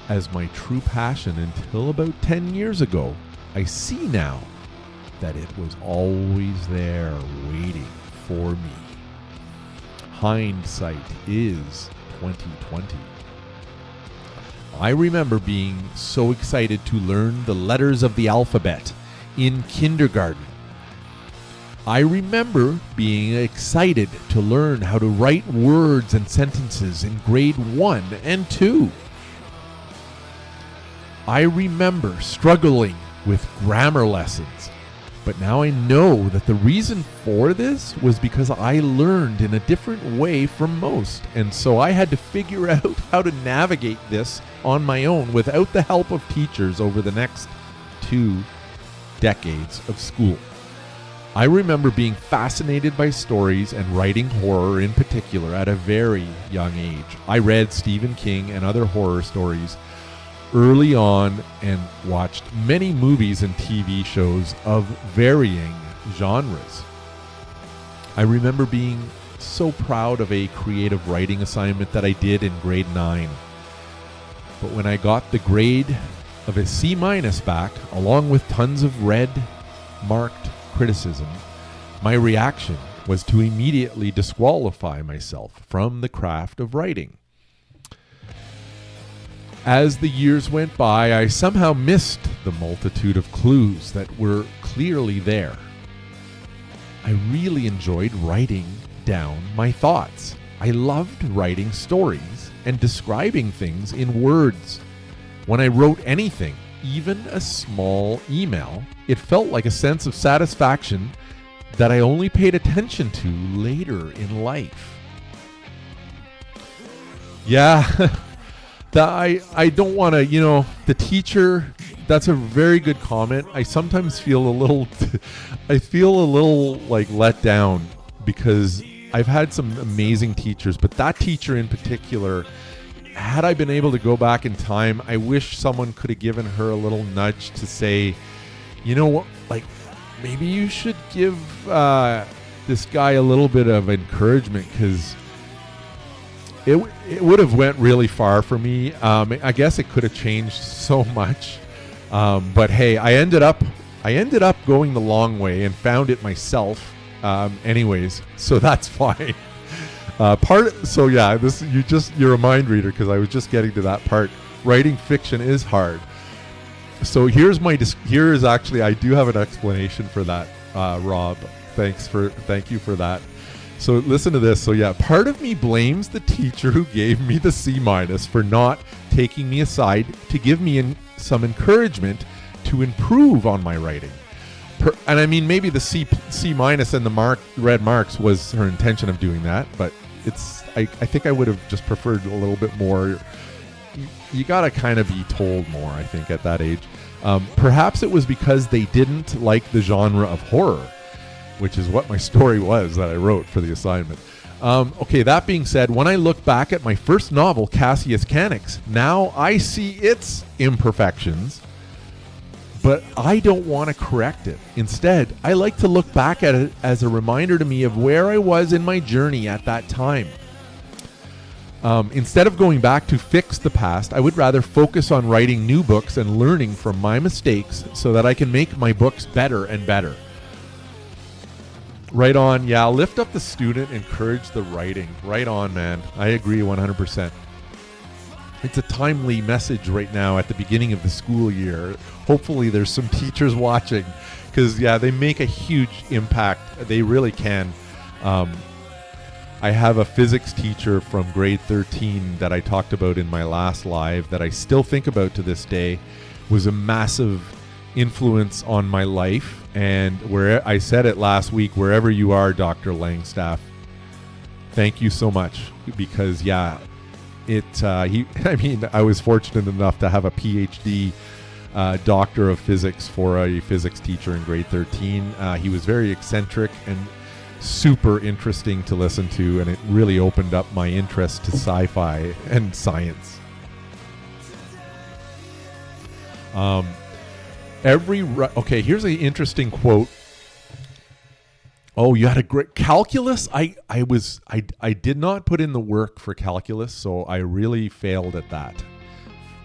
as my true passion until about 10 years ago, I see now that it was always there waiting for me. Hindsight is 2020. I remember being so excited to learn the letters of the alphabet in kindergarten. I remember being excited to learn how to write words and sentences in grade 1 and 2. I remember struggling with grammar lessons, but now I know that the reason for this was because I learned in a different way from most, and so I had to figure out how to navigate this on my own without the help of teachers over the next 2 decades of school. I remember being fascinated by stories and writing horror in particular at a very young age. I read Stephen King and other horror stories early on and watched many movies and TV shows of varying genres. I remember being so proud of a creative writing assignment that I did in grade 9. But when I got the grade of a C- back, along with tons of red marked criticism, my reaction was to immediately disqualify myself from the craft of writing. As the years went by, I somehow missed the multitude of clues that were clearly there. I really enjoyed writing down my thoughts. I loved writing stories and describing things in words. When I wrote anything, even a small email, it felt like a sense of satisfaction that I only paid attention to later in life. Yeah. I don't want to, the teacher, that's a very good comment. I sometimes feel a little like let down because I've had some amazing teachers, but that teacher in particular, had I been able to go back in time, I wish someone could have given her a little nudge to say, you know what, like, maybe you should give this guy a little bit of encouragement, because it would have went really far for me. I guess it could have changed so much. But hey, I ended up going the long way and found it myself. Anyways, so that's fine. You're a mind reader, because I was just getting to that part. Writing fiction is hard. So I do have an explanation for that, Rob. Thank you for that. So listen to this. So yeah, part of me blames the teacher who gave me the C- for not taking me aside to give me some encouragement to improve on my writing. And I mean, maybe the C- and the red marks was her intention of doing that, but I think I would have just preferred a little bit more. You gotta kind of be told more, I think, at that age. Perhaps it was because they didn't like the genre of horror, which is what my story was that I wrote for the assignment. Okay, that being said, when I look back at my first novel, Cassius Canix, now I see its imperfections, but I don't want to correct it. Instead, I like to look back at it as a reminder to me of where I was in my journey at that time. Instead of going back to fix the past, I would rather focus on writing new books and learning from my mistakes so that I can make my books better and better. Right on. Yeah, lift up the student, encourage the writing. Right on, man. I agree 100%. It's a timely message right now at the beginning of the school year. Hopefully there's some teachers watching, because, yeah, they make a huge impact. They really can. I have a physics teacher from grade 13 that I talked about in my last live that I still think about to this day. Was a massive influence on my life. And where I said it last week, wherever you are, Dr. Langstaff, thank you so much, because I was fortunate enough to have a PhD doctor of physics for a physics teacher in grade 13. He was very eccentric and super interesting to listen to, and it really opened up my interest to sci-fi and science. Here's an interesting quote. Oh, you had a great calculus. I did not put in the work for calculus, so I really failed at that.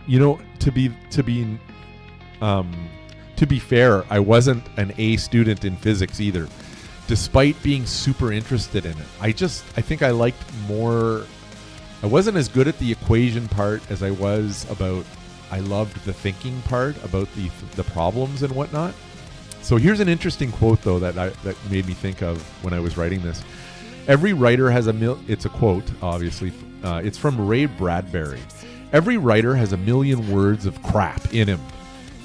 You know, to be fair, I wasn't an A student in physics either, despite being super interested in it. I think I liked more. I wasn't as good at the equation part as I was about. I loved the thinking part about the problems and whatnot. So here's an interesting quote, though, that made me think of when I was writing this. Every writer has it's a quote, obviously. It's from Ray Bradbury. Every writer has a million words of crap in him,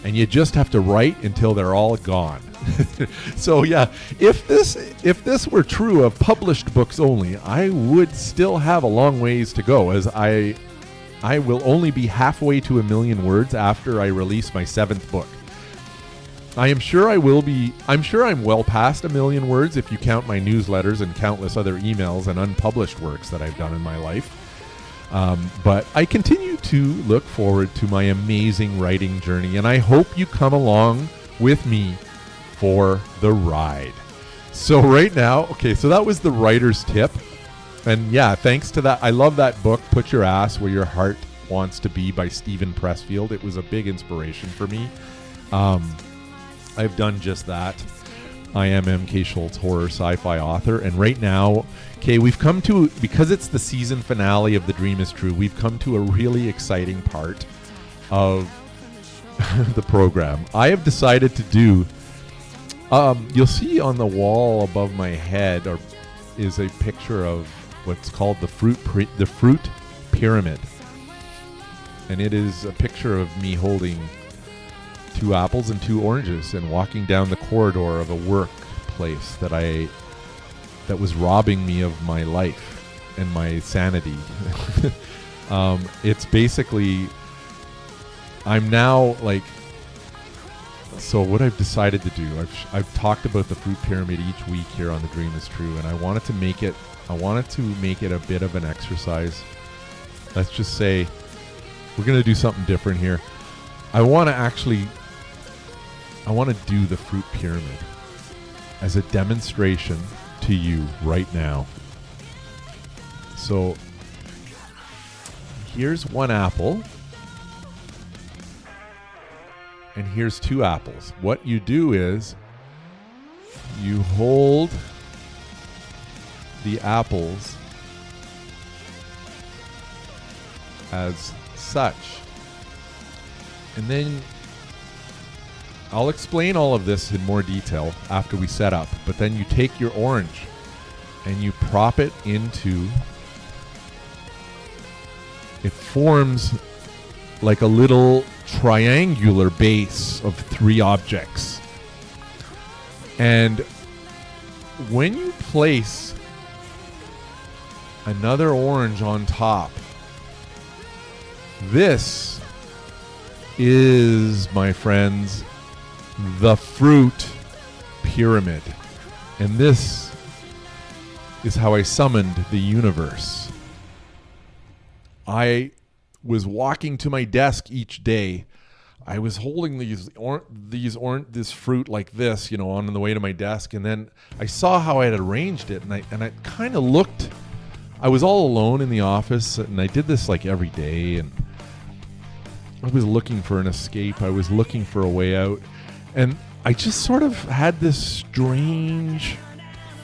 and you just have to write until they're all gone. So yeah, if this were true of published books only, I would still have a long ways to go, as I will only be halfway to 1 million words after I release my 7th book. I'm sure I'm well past 1 million words if you count my newsletters and countless other emails and unpublished works that I've done in my life. But I continue to look forward to my amazing writing journey, and I hope you come along with me for the ride. So right now, so that was the writer's tip. And yeah, thanks to that, I love that book, Put Your Ass Where Your Heart Wants to Be by Stephen Pressfield. It was a big inspiration for me. I've done just that. I am MK Schultz, horror sci-fi author. And right now, we've come to, because it's the season finale of The Dream is True, we've come to a really exciting part of the program. I have decided to do, you'll see on the wall above my head is a picture of what's called the fruit pyramid, and it is a picture of me holding 2 apples and 2 oranges and walking down the corridor of a workplace that was robbing me of my life and my sanity. It's basically, I'm now So what I've decided to do, I've talked about the fruit pyramid each week here on The Dream is True, and I wanted to make it a bit of an exercise. Let's just say we're going to do something different here. I want to do the fruit pyramid as a demonstration to you right now. So here's one apple. And here's two apples. What you do is you hold the apples as such. And then I'll explain all of this in more detail after we set up. But then you take your orange and you prop it into, it forms like a little triangular base of three objects. And when you place another orange on top, this is, my friends, the fruit pyramid. And this is how I summoned the universe. I was walking to my desk each day. I was holding this fruit like this, on the way to my desk, and then I saw how I had arranged it, and I kind of looked. I was all alone in the office, and I did this like every day, and I was looking for an escape. I was looking for a way out, and I just sort of had this strange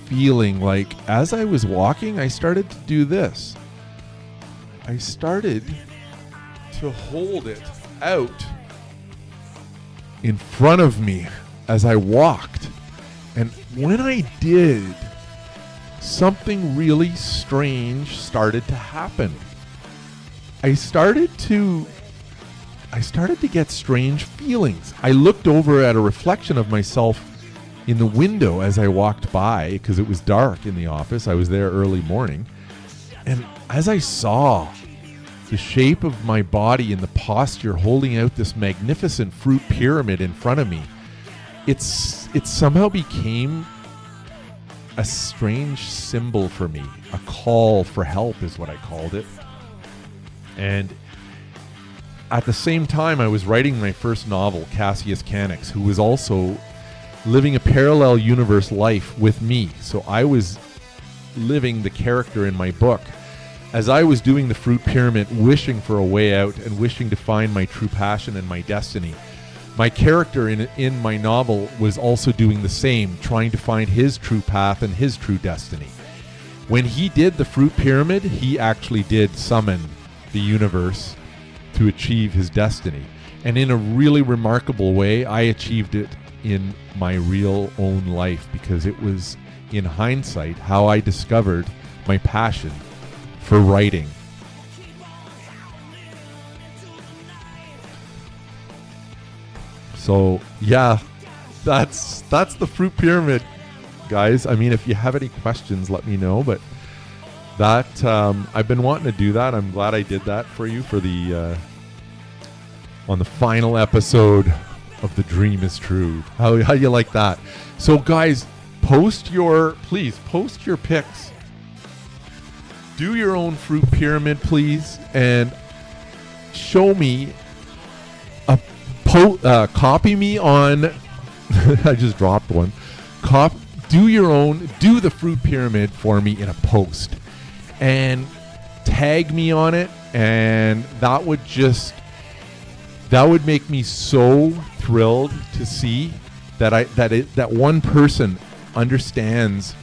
feeling like as I was walking, I started to do this. I started to hold it out in front of me as I walked. And when I did, something really strange started to happen. I started to get strange feelings. I looked over at a reflection of myself in the window as I walked by, because it was dark in the office. I was there early morning. And as I saw the shape of my body and the posture holding out this magnificent fruit pyramid in front of me, it somehow became a strange symbol for me. A call for help is what I called it. And at the same time, I was writing my first novel, Cassius Canix, who was also living a parallel universe life with me. So I was living the character in my book. As I was doing the fruit pyramid, wishing for a way out and wishing to find my true passion and my destiny, my character in my novel was also doing the same, trying to find his true path and his true destiny. When he did the fruit pyramid, he actually did summon the universe to achieve his destiny. And in a really remarkable way, I achieved it in my real own life, because it was, in hindsight, how I discovered my passion for writing. So yeah, that's the fruit pyramid, guys. I mean, if you have any questions, let me know. But that I've been wanting to do that. I'm glad I did that for you for the on the final episode of The Dream is True. How you like that? So guys, please post your pics. Do your own fruit pyramid, please, and show me copy me on I just dropped one. Do the fruit pyramid for me in a post and tag me on it, and that would make me so thrilled to see that one person understands.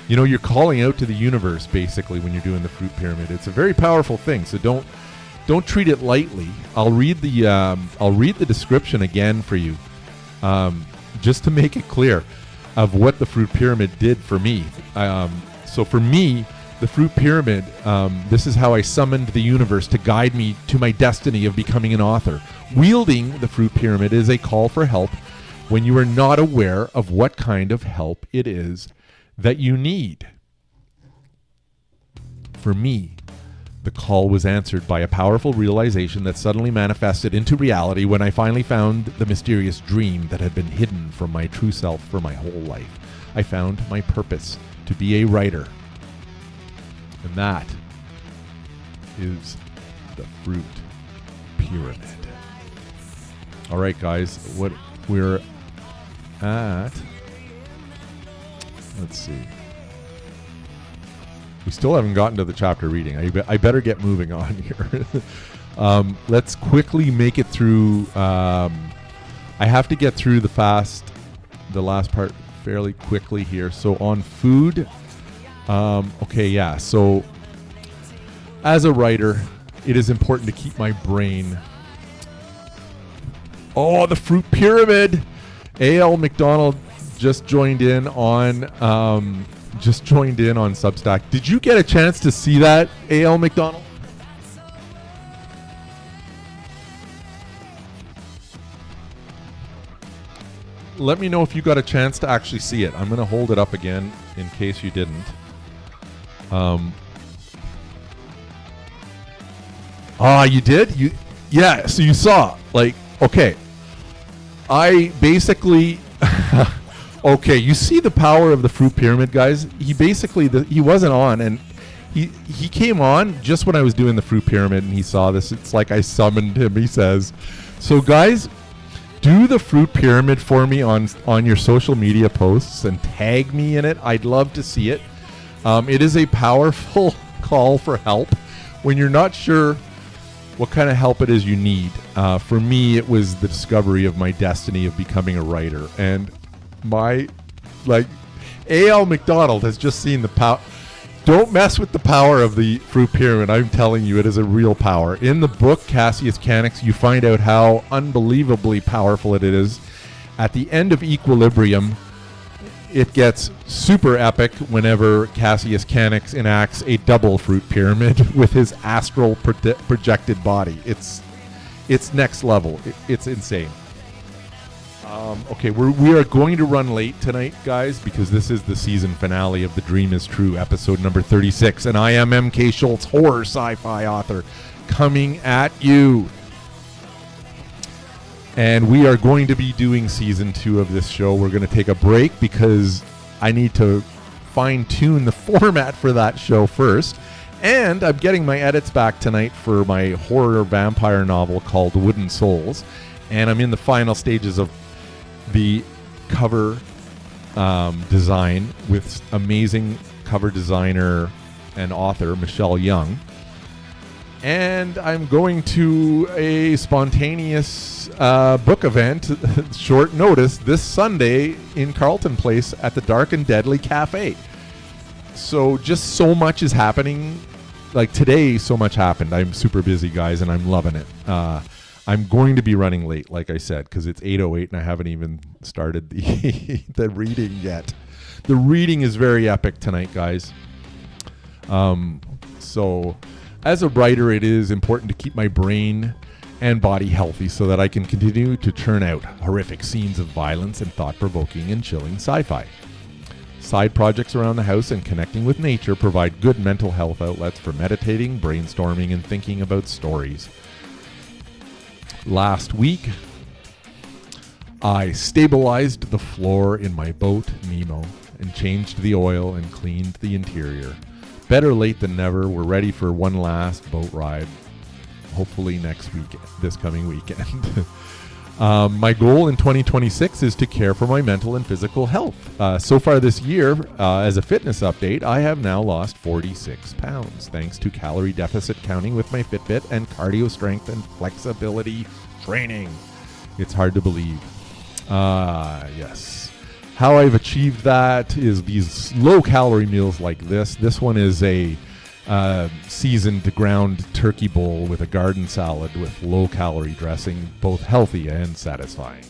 You're calling out to the universe basically when you're doing the fruit pyramid. It's a very powerful thing, so don't treat it lightly. I'll read the description again for you, just to make it clear of what the fruit pyramid did for me. So for me, the fruit pyramid, this is how I summoned the universe to guide me to my destiny of becoming an author. Wielding the fruit pyramid is a call for help when you are not aware of what kind of help it is that you need. For me, The call was answered by a powerful realization that suddenly manifested into reality when I finally found the mysterious dream that had been hidden from my true self for my whole life. I found my purpose to be a writer. And that is the fruit pyramid. All right, guys, what we're at, let's see. We still haven't gotten to the chapter reading. I better get moving on here. Let's quickly make it through. I have to get through the last part fairly quickly here. So on food, okay, yeah. So as a writer, it is important to keep my brain. Oh, the fruit pyramid. A.L. McDonald just joined in on Substack. Did you get a chance to see that, A.L. McDonald? Let me know if you got a chance to actually see it. I'm going to hold it up again in case you didn't. You did? Yeah, so you saw. Like, okay. I basically... Okay, you see the power of the fruit pyramid, guys. He basically, he wasn't on, and he came on just when I was doing the fruit pyramid, and he saw this. It's like I summoned him, he says. So, guys, do the fruit pyramid for me on your social media posts and tag me in it. I'd love to see it. It is a powerful call for help when you're not sure what kind of help it is you need. For me, it was the discovery of my destiny of becoming a writer, and A.L. McDonald has just seen the power. Don't mess with the power of the fruit pyramid. I'm telling you, it is a real power. In the book, Cassius Canix, you find out how unbelievably powerful it is. At the end of Equilibrium, it gets super epic whenever Cassius Canix enacts a double fruit pyramid with his astral projected body. It's next level. It's insane. Okay, we are going to run late tonight, guys, because this is the season finale of The Dream is True, episode number 36, and I am MK Schultz, horror sci-fi author, coming at you. And we are going to be doing season 2 of this show. We're going to take a break because I need to fine-tune the format for that show first. And I'm getting my edits back tonight for my horror vampire novel called Wooden Souls. And I'm in the final stages of the cover design with amazing cover designer and author Michelle Young. And I'm going to a spontaneous book event, short notice, this Sunday in Carlton Place at the Dark and Deadly Cafe. So just so much is happening. Like today, so much happened. I'm super busy, guys, and I'm loving it. I'm going to be running late, like I said, because it's 8:08 and I haven't even started the reading yet. The reading is very epic tonight, guys. So as a writer, it is important to keep my brain and body healthy so that I can continue to churn out horrific scenes of violence and thought-provoking and chilling sci-fi. Side projects around the house and connecting with nature provide good mental health outlets for meditating, brainstorming, and thinking about stories. Last week, I stabilized the floor in my boat, Nemo, and changed the oil and cleaned the interior. Better late than never. We're ready for one last boat ride, hopefully this coming weekend. My goal in 2026 is to care for my mental and physical health. So far this year, as a fitness update, I have now lost 46 pounds thanks to calorie deficit counting with my Fitbit and cardio strength and flexibility training. It's hard to believe. Yes. How I've achieved that is these low-calorie meals like this. This one is a seasoned ground turkey bowl with a garden salad with low-calorie dressing, both healthy and satisfying.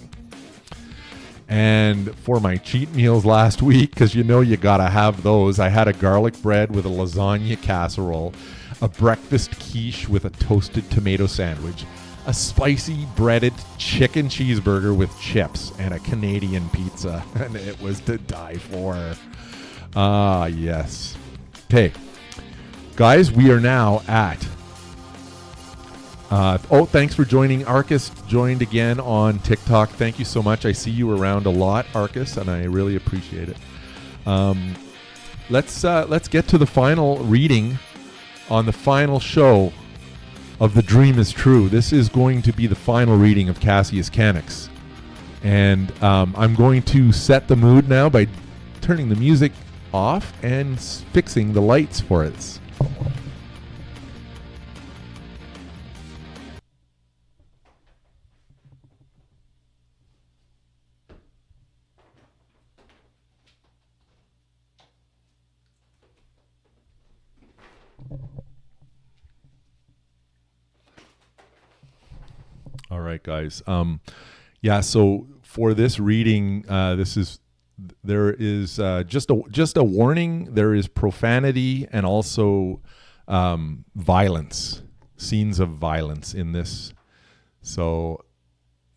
And for my cheat meals last week, because you know you gotta have those, I had a garlic bread with a lasagna casserole, a breakfast quiche with a toasted tomato sandwich, a spicy breaded chicken cheeseburger with chips, and a Canadian pizza. And it was to die for. Yes. Okay. Guys, we are now at... thanks for joining. Arcus joined again on TikTok. Thank you so much. I see you around a lot, Arcus, and I really appreciate it. Let's get to the final reading on the final show of The Dream is True. This is going to be the final reading of Cassius Canix. And I'm going to set the mood now by turning the music off and fixing the lights for us. All right, guys. So for this reading, there is just a warning. There is profanity and also violence, scenes of violence in this. So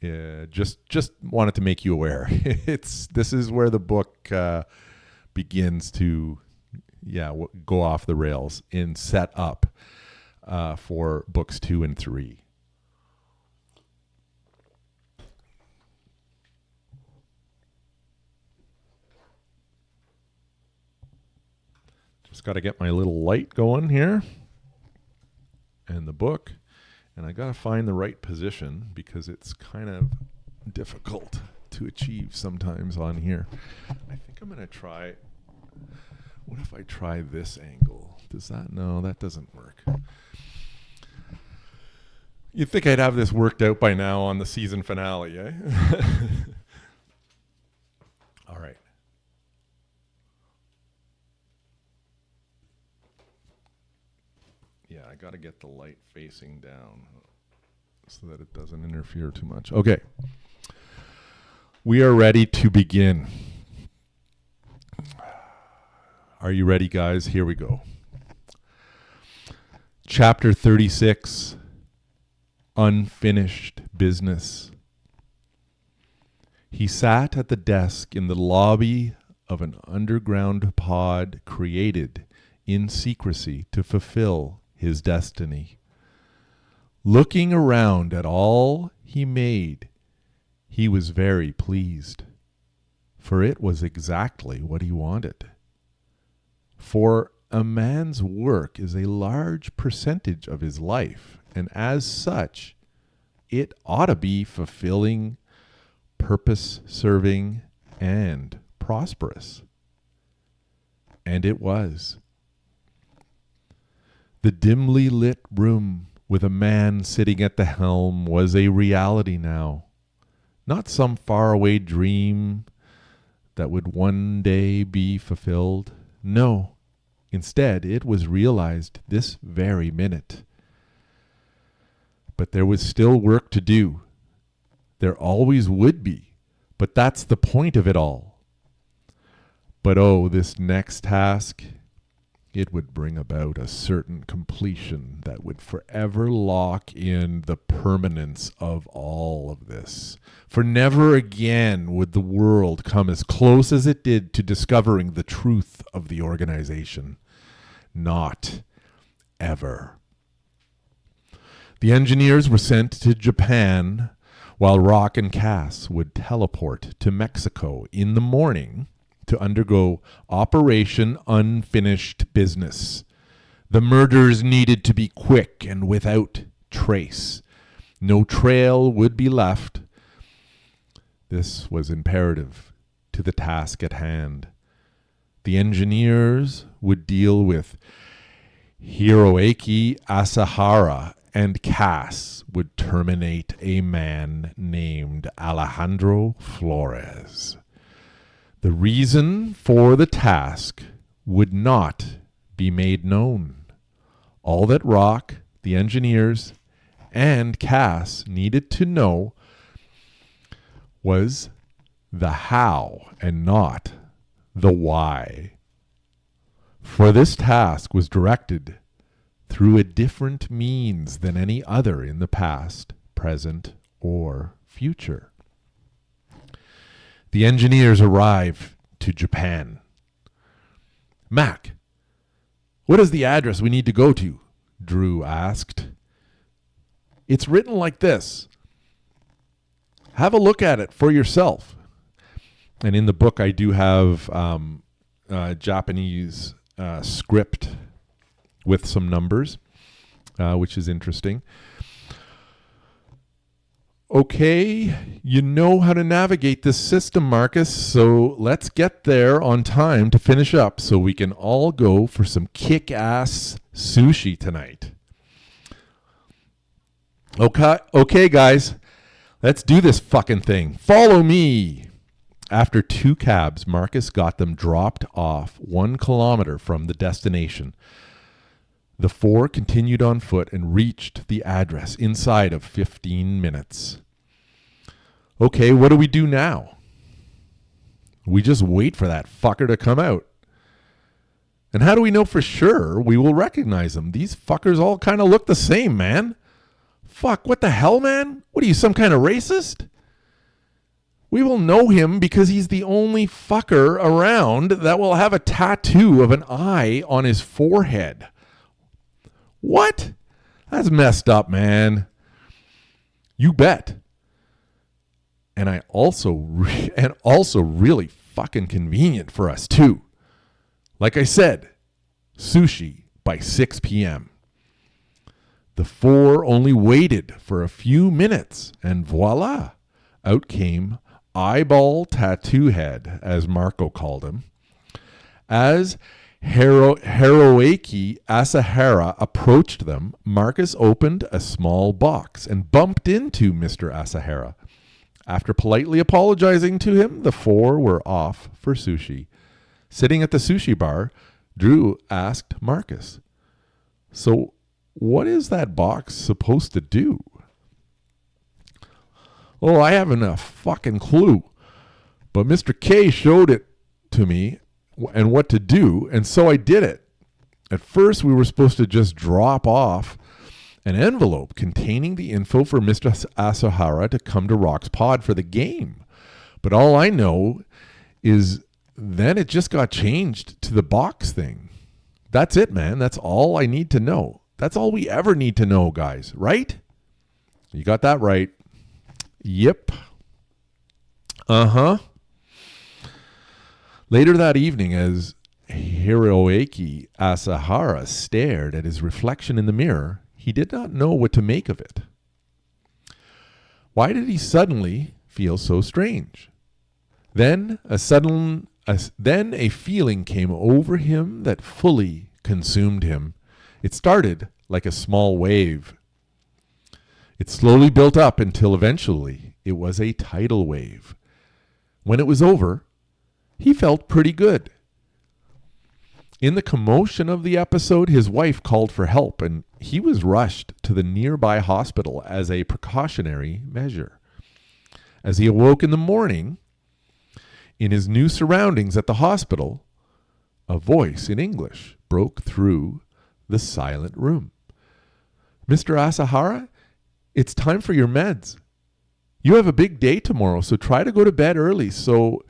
just wanted to make you aware. This is where the book begins to go off the rails in set up for books 2 and 3. Just got to get my little light going here and the book, and I got to find the right position because it's kind of difficult to achieve sometimes on here. I think I'm going to try... What if I try this angle? No, that doesn't work. You'd think I'd have this worked out by now on the season finale, eh? All right. Yeah, I got to get the light facing down so that it doesn't interfere too much. Okay. We are ready to begin. Are you ready, guys? Here we go. Chapter 36, Unfinished Business. He sat at the desk in the lobby of an underground pod created in secrecy to fulfill his destiny. Looking around at all he made, he was very pleased, for it was exactly what he wanted. For a man's work is a large percentage of his life, and as such, it ought to be fulfilling, purpose-serving, and prosperous. And it was. The dimly lit room with a man sitting at the helm was a reality now, not some faraway dream that would one day be fulfilled. No, instead it was realized this very minute. But there was still work to do. There always would be, but that's the point of it all. But oh, this next task, it would bring about a certain completion that would forever lock in the permanence of all of this. For never again would the world come as close as it did to discovering the truth of the organization. Not ever. The engineers were sent to Japan, while Rock and Cass would teleport to Mexico in the morning to undergo Operation Unfinished Business. The murders needed to be quick and without trace. No trail would be left. This was imperative to the task at hand. The engineers would deal with Hiroaki Asahara, and Cass would terminate a man named Alejandro Flores. The reason for the task would not be made known. All that Rock, the engineers, and Cass needed to know was the how and not the why. For this task was directed through a different means than any other in the past, present, or future. The engineers arrived to Japan. Mac, What is the address we need to go to? Drew asked. It's written like this. Have a look at it for yourself. And in the book, I do have Japanese script with some numbers, which is interesting. Okay, you know how to navigate this system, Marcus, so let's get there on time to finish up so we can all go for some kick-ass sushi tonight. Okay, guys, let's do this fucking thing. Follow me. After 2 cabs, Marcus got them dropped off 1 kilometer from the destination. The 4 continued on foot and reached the address inside of 15 minutes. Okay, what do we do now? We just wait for that fucker to come out. And how do we know for sure we will recognize him? These fuckers all kind of look the same, man. Fuck, what the hell, man? What are you, some kind of racist? We will know him because he's the only fucker around that will have a tattoo of an eye on his forehead. What? That's messed up, man. You bet. And also really fucking convenient for us too. Like I said, sushi by 6 p.m. The 4 only waited for a few minutes and voila, out came Eyeball Tattoo Head, as Marco called him. As Hiroaki Asahara approached them, Marcus opened a small box and bumped into Mr. Asahara. After politely apologizing to him, the 4 were off for sushi. Sitting at the sushi bar, Drew asked Marcus, "So, what is that box supposed to do?" "Oh, I haven't a fucking clue. But Mr. K showed it to me and what to do, and so I did it. At first, we were supposed to just drop off an envelope containing the info for Mr. Asahara to come to Rock's Pod for the game. But all I know is then it just got changed to the box thing. That's it, man. That's all I need to know. That's all we ever need to know, guys. Right?" "You got that right." "Yep." "Uh-huh." Later that evening, as Hiroaki Asahara stared at his reflection in the mirror, he did not know what to make of it. Why did he suddenly feel so strange? Then a feeling came over him that fully consumed him. It started like a small wave. It slowly built up until eventually it was a tidal wave. When it was over, he felt pretty good. In the commotion of the episode, his wife called for help, and he was rushed to the nearby hospital as a precautionary measure. As he awoke in the morning, in his new surroundings at the hospital, a voice in English broke through the silent room. "Mr. Asahara, it's time for your meds. You have a big day tomorrow, so try to go to bed early so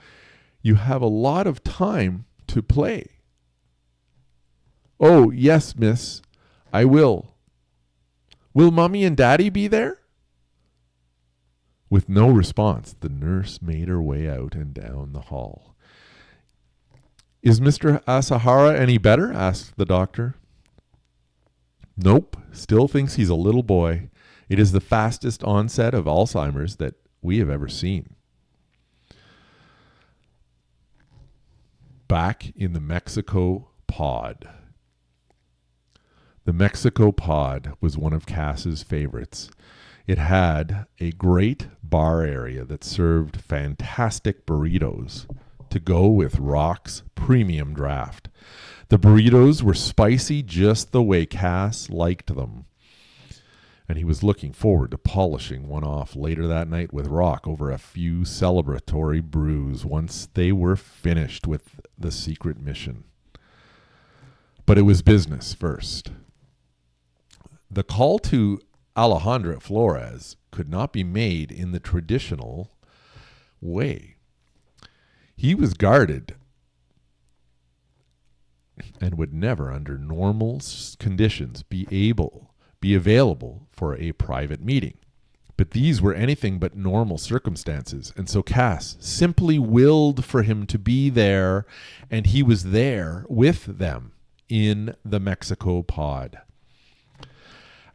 you have a lot of time to play." "Oh, yes, miss, I will. Will Mommy and Daddy be there?" With no response, the nurse made her way out and down the hall. "Is Mr. Asahara any better?" asked the doctor. "Nope, still thinks he's a little boy. It is the fastest onset of Alzheimer's that we have ever seen." Back in the Mexico pod. The Mexico pod was one of Cass's favorites. It had a great bar area that served fantastic burritos to go with Rock's premium draft. The burritos were spicy just the way Cass liked them. And he was looking forward to polishing one off later that night with Rock over a few celebratory brews once they were finished with the secret mission. But it was business first. The call to Alejandro Flores could not be made in the traditional way. He was guarded and would never under normal conditions be available for a private meeting. But these were anything but normal circumstances, and so Cass simply willed for him to be there, and he was there with them in the Mexico pod.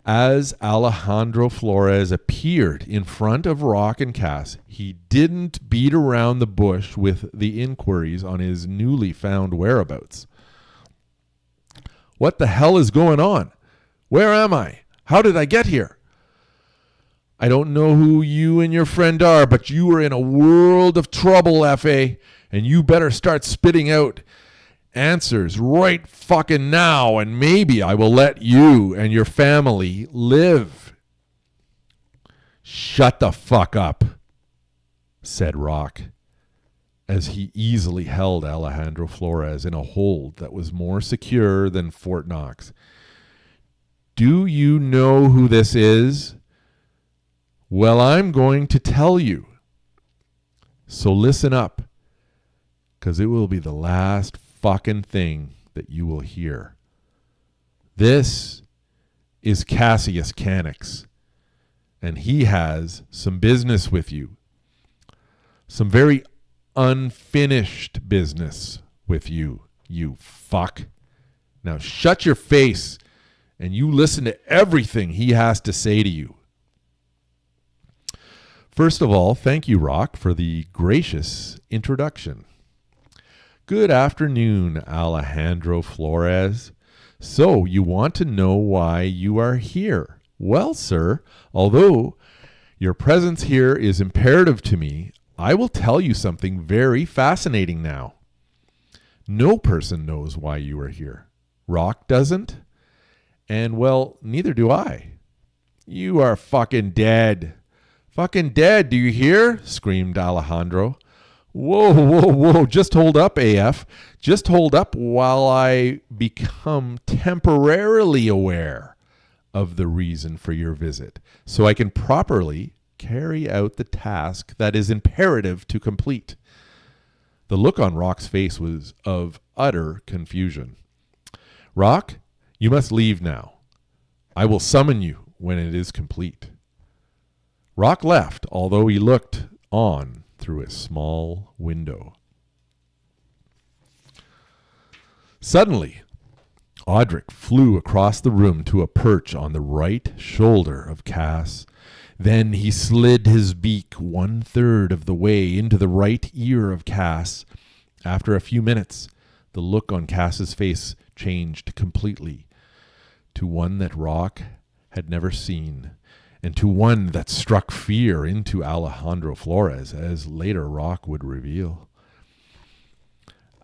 As Alejandro Flores appeared in front of Rock and Cass, he didn't beat around the bush with the inquiries on his newly found whereabouts. "What the hell is going on? Where am I? How did I get here?" "I don't know who you and your friend are, but you are in a world of trouble, F.A., and you better start spitting out answers right fucking now, and maybe I will let you and your family live." "Shut the fuck up," said Rock, as he easily held Alejandro Flores in a hold that was more secure than Fort Knox. "Do you know who this is? Well, I'm going to tell you. So listen up, because it will be the last fucking thing that you will hear. This is Cassius Canix, and he has some business with you. Some very unfinished business with you, you fuck. Now shut your face and you listen to everything he has to say to you." First of all, thank you, Rock, for the gracious introduction. "Good afternoon, Alejandro Flores. So you want to know why you are here? Well, sir, although your presence here is imperative to me, I will tell you something very fascinating now. No person knows why you are here. Rock doesn't, and, well, neither do I. You are fucking dead. Fucking dead, do you hear?" screamed Alejandro. Whoa, just hold up, AF. Just hold up while I become temporarily aware of the reason for your visit, so I can properly carry out the task that is imperative to complete." The look on Rock's face was of utter confusion. "Rock, you must leave now. I will summon you when it is complete." Rock left, although he looked on through a small window. Suddenly, Audric flew across the room to a perch on the right shoulder of Cass. Then he slid his beak 1/3 of the way into the right ear of Cass. After a few minutes, the look on Cass's face changed completely to one that Rock had never seen, and to one that struck fear into Alejandro Flores, as later Rock would reveal.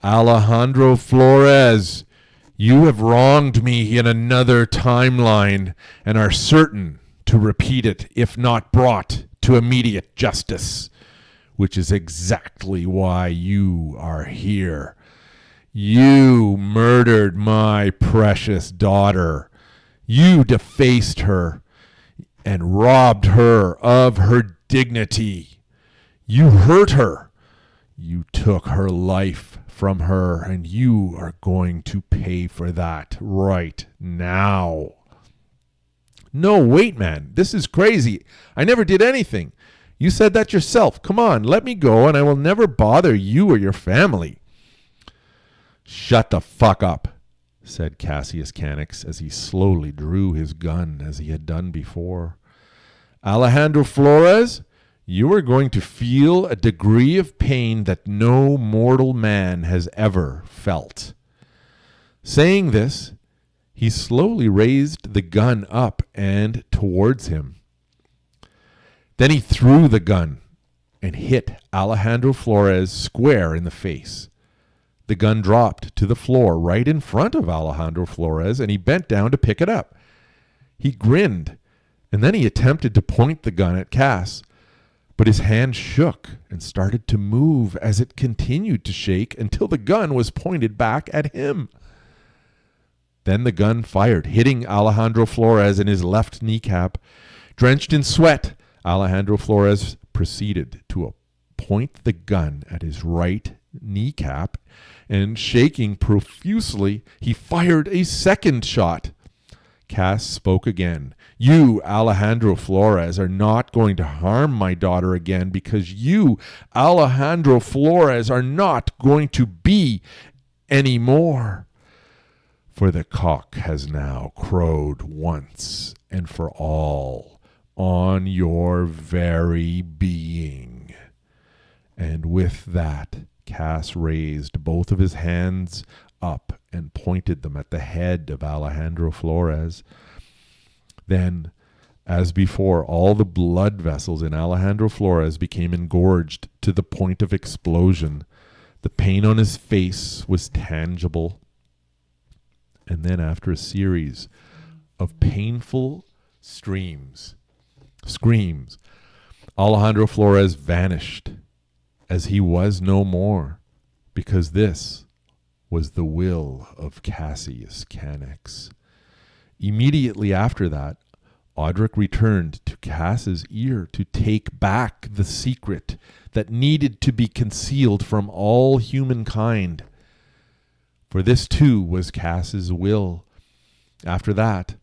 "Alejandro Flores, you have wronged me in another timeline and are certain to repeat it if not brought to immediate justice, which is exactly why you are here. You murdered my precious daughter. You defaced her and robbed her of her dignity. You hurt her. You took her life from her, and you are going to pay for that right now." "No, wait, man. This is crazy. I never did anything. You said that yourself. Come on, let me go, and I will never bother you or your family." "Shut the fuck up," said Cassius Canix as he slowly drew his gun as he had done before. "Alejandro Flores, you are going to feel a degree of pain that no mortal man has ever felt." Saying this, he slowly raised the gun up and towards him. Then he threw the gun and hit Alejandro Flores square in the face. The gun dropped to the floor right in front of Alejandro Flores, and he bent down to pick it up. He grinned, and then he attempted to point the gun at Cass, but his hand shook and started to move as it continued to shake until the gun was pointed back at him. Then the gun fired, hitting Alejandro Flores in his left kneecap. Drenched in sweat, Alejandro Flores proceeded to point the gun at his right kneecap, and shaking profusely, he fired a second shot. Cass spoke again. You, Alejandro Flores, are not going to harm my daughter again, because you, Alejandro Flores, are not going to be anymore. For the cock has now crowed once and for all on your very being. And with that, Cass raised both of his hands up and pointed them at the head of Alejandro Flores. Then, as before, all the blood vessels in Alejandro Flores became engorged to the point of explosion. The pain on his face was tangible. And then, after a series of painful screams, Alejandro Flores vanished as he was no more, because this was the will of Cassius Canex. Immediately after that, Audric returned to Cass's ear to take back the secret that needed to be concealed from all humankind. For this too was Cass's will. After that,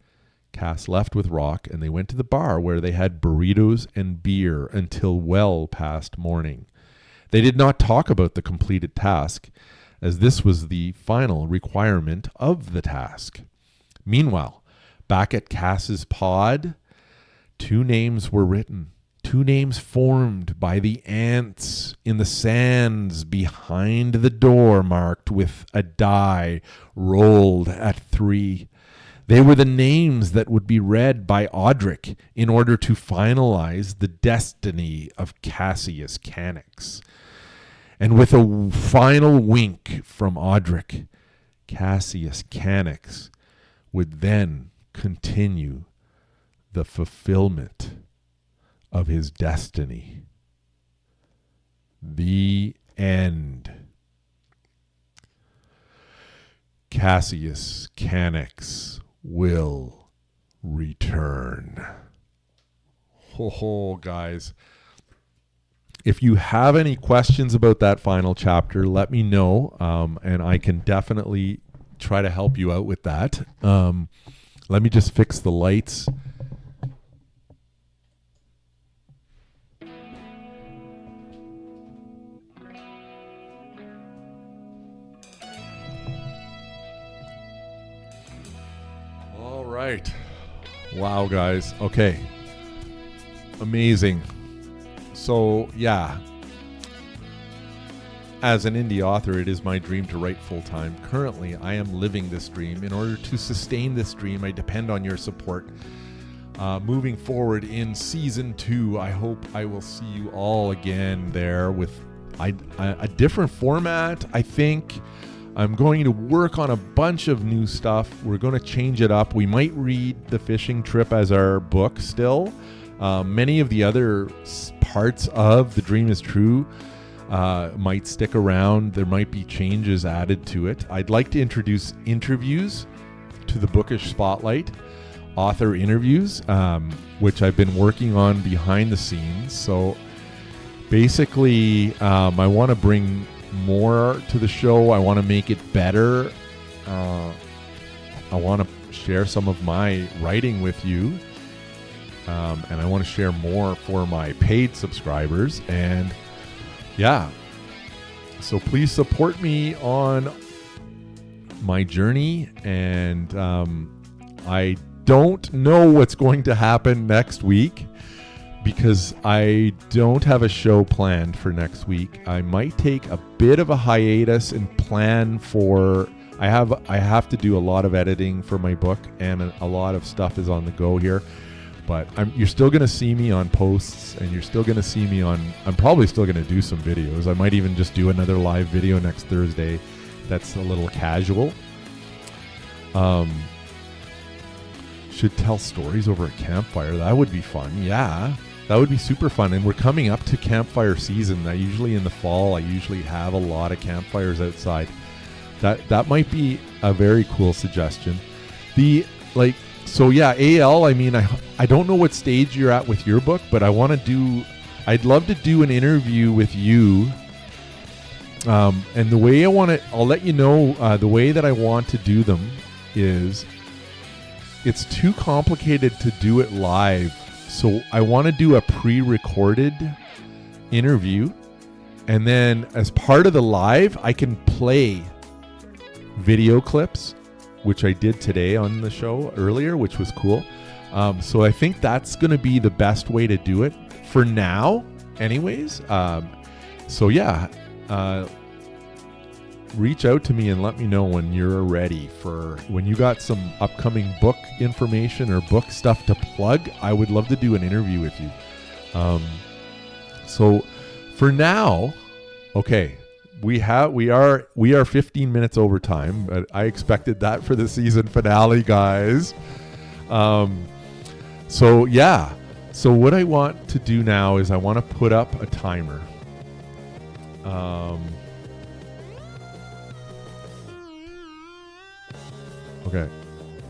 Cass left with Rock, and they went to the bar where they had burritos and beer until well past morning. They did not talk about the completed task, as this was the final requirement of the task. Meanwhile, back at Cass's pod, 2 names were written. 2 names formed by the ants in the sands behind the door, marked with a die rolled at 3. They were the names that would be read by Audric in order to finalize the destiny of Cassius Canex. And with a final wink from Audric, Cassius Canex would then continue the fulfillment of his destiny. The end. Cassius Canex will return. Ho, guys. If you have any questions about that final chapter, let me know, and I can definitely try to help you out with that. Let me just fix the lights. All right. Wow, guys. Okay. Amazing. So, yeah, as an indie author, it is my dream to write full-time. Currently, I am living this dream. In order to sustain this dream, I depend on your support. Moving forward in Season 2, I hope I will see you all again there with a different format, I think. I'm going to work on a bunch of new stuff. We're going to change it up. We might read The Fishing Trip as our book still. Many of the other parts of The Dream is True might stick around. There might be changes added to it. I'd like to introduce interviews to the Bookish Spotlight, author interviews, which I've been working on behind the scenes. So basically, I want to bring more to the show. I want to make it better. I want to share some of my writing with you. And I want to share more for my paid subscribers. And yeah, so please support me on my journey. And I don't know what's going to happen next week because I don't have a show planned for next week. I might take a bit of a hiatus and plan for... I have to do a lot of editing for my book, and a lot of stuff is on the go here. But you're still going to see me on posts, and you're still going to see me on... I'm probably still going to do some videos. I might even just do another live video next Thursday that's a little casual. Should tell stories over a campfire. That would be fun. Yeah, that would be super fun. And we're coming up to campfire season. in the fall, I usually have a lot of campfires outside. That might be a very cool suggestion. So yeah, AL, I mean, I don't know what stage you're at with your book, but I I'd love to do an interview with you. And the way I'll let you know, the way that I want to do them is it's too complicated to do it live. So I want to do a pre-recorded interview. And then as part of the live, I can play video clips, which I did today on the show earlier, which was cool. So I think that's going to be the best way to do it for now anyways. So yeah, reach out to me and let me know when you're ready when you got some upcoming book information or book stuff to plug. I would love to do an interview with you. So for now, okay, we are 15 minutes over time, but I expected that for the season finale, guys. So yeah. So what I want to do now is I want to put up a timer. Okay.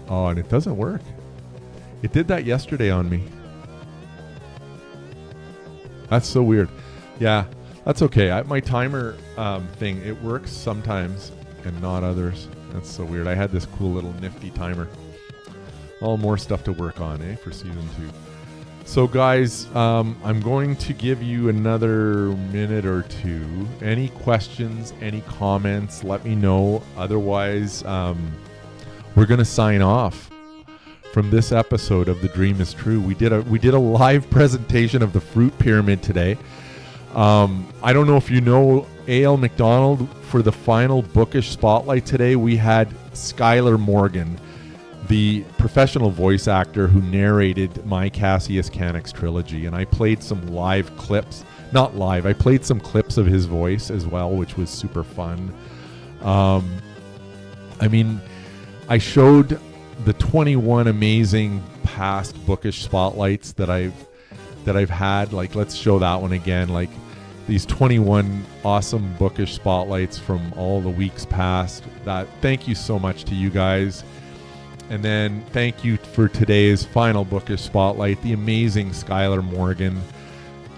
Oh, and it doesn't work. It did that yesterday on me. That's so weird. Yeah, that's okay. My timer thing, it works sometimes and not others. That's so weird. I had this cool little nifty timer. All more stuff to work on, for season 2. So guys, I'm going to give you another minute or two. Any questions, any comments, let me know. Otherwise, we're going to sign off from this episode of The Dream is True. We did a live presentation of the fruit pyramid today. I don't know if you know A.L. McDonald. For the final bookish spotlight today, we had Skylar Morgan, the professional voice actor who narrated my Cassius Canics trilogy, and I played some live clips. Not live, I played some clips of his voice as well, which was super fun. I showed the 21 amazing past bookish spotlights that I've had. Like, let's show that one again. Like, these 21 awesome bookish spotlights from all the weeks past. Thank you so much to you guys. And then thank you for today's final bookish spotlight, the amazing Skylar Morgan.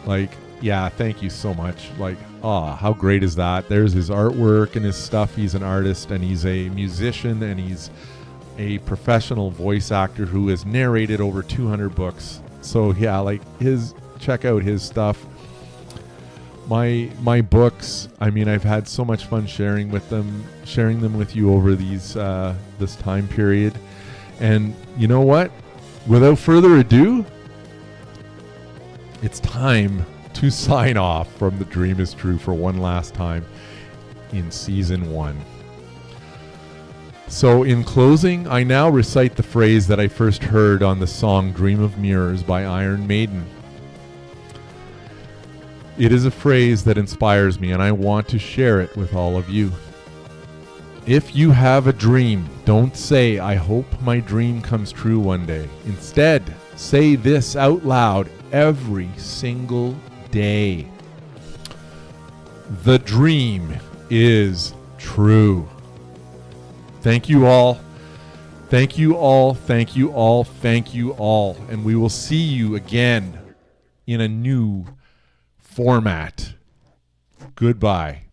Like, yeah, thank you so much. Like, how great is that? There's his artwork and his stuff. He's an artist and he's a musician and he's a professional voice actor who has narrated over 200 books. So yeah, like check out his stuff. My books, I've had so much fun sharing them with you over this time period. And you know what? Without further ado, it's time to sign off from The Dream is True for one last time in season 1. So in closing, I now recite the phrase that I first heard on the song Dream of Mirrors by Iron Maiden. It is a phrase that inspires me, and I want to share it with all of you. If you have a dream, don't say, "I hope my dream comes true one day." Instead, say this out loud every single day. The dream is true. Thank you all. Thank you all. Thank you all. Thank you all. And we will see you again in a new format. Goodbye.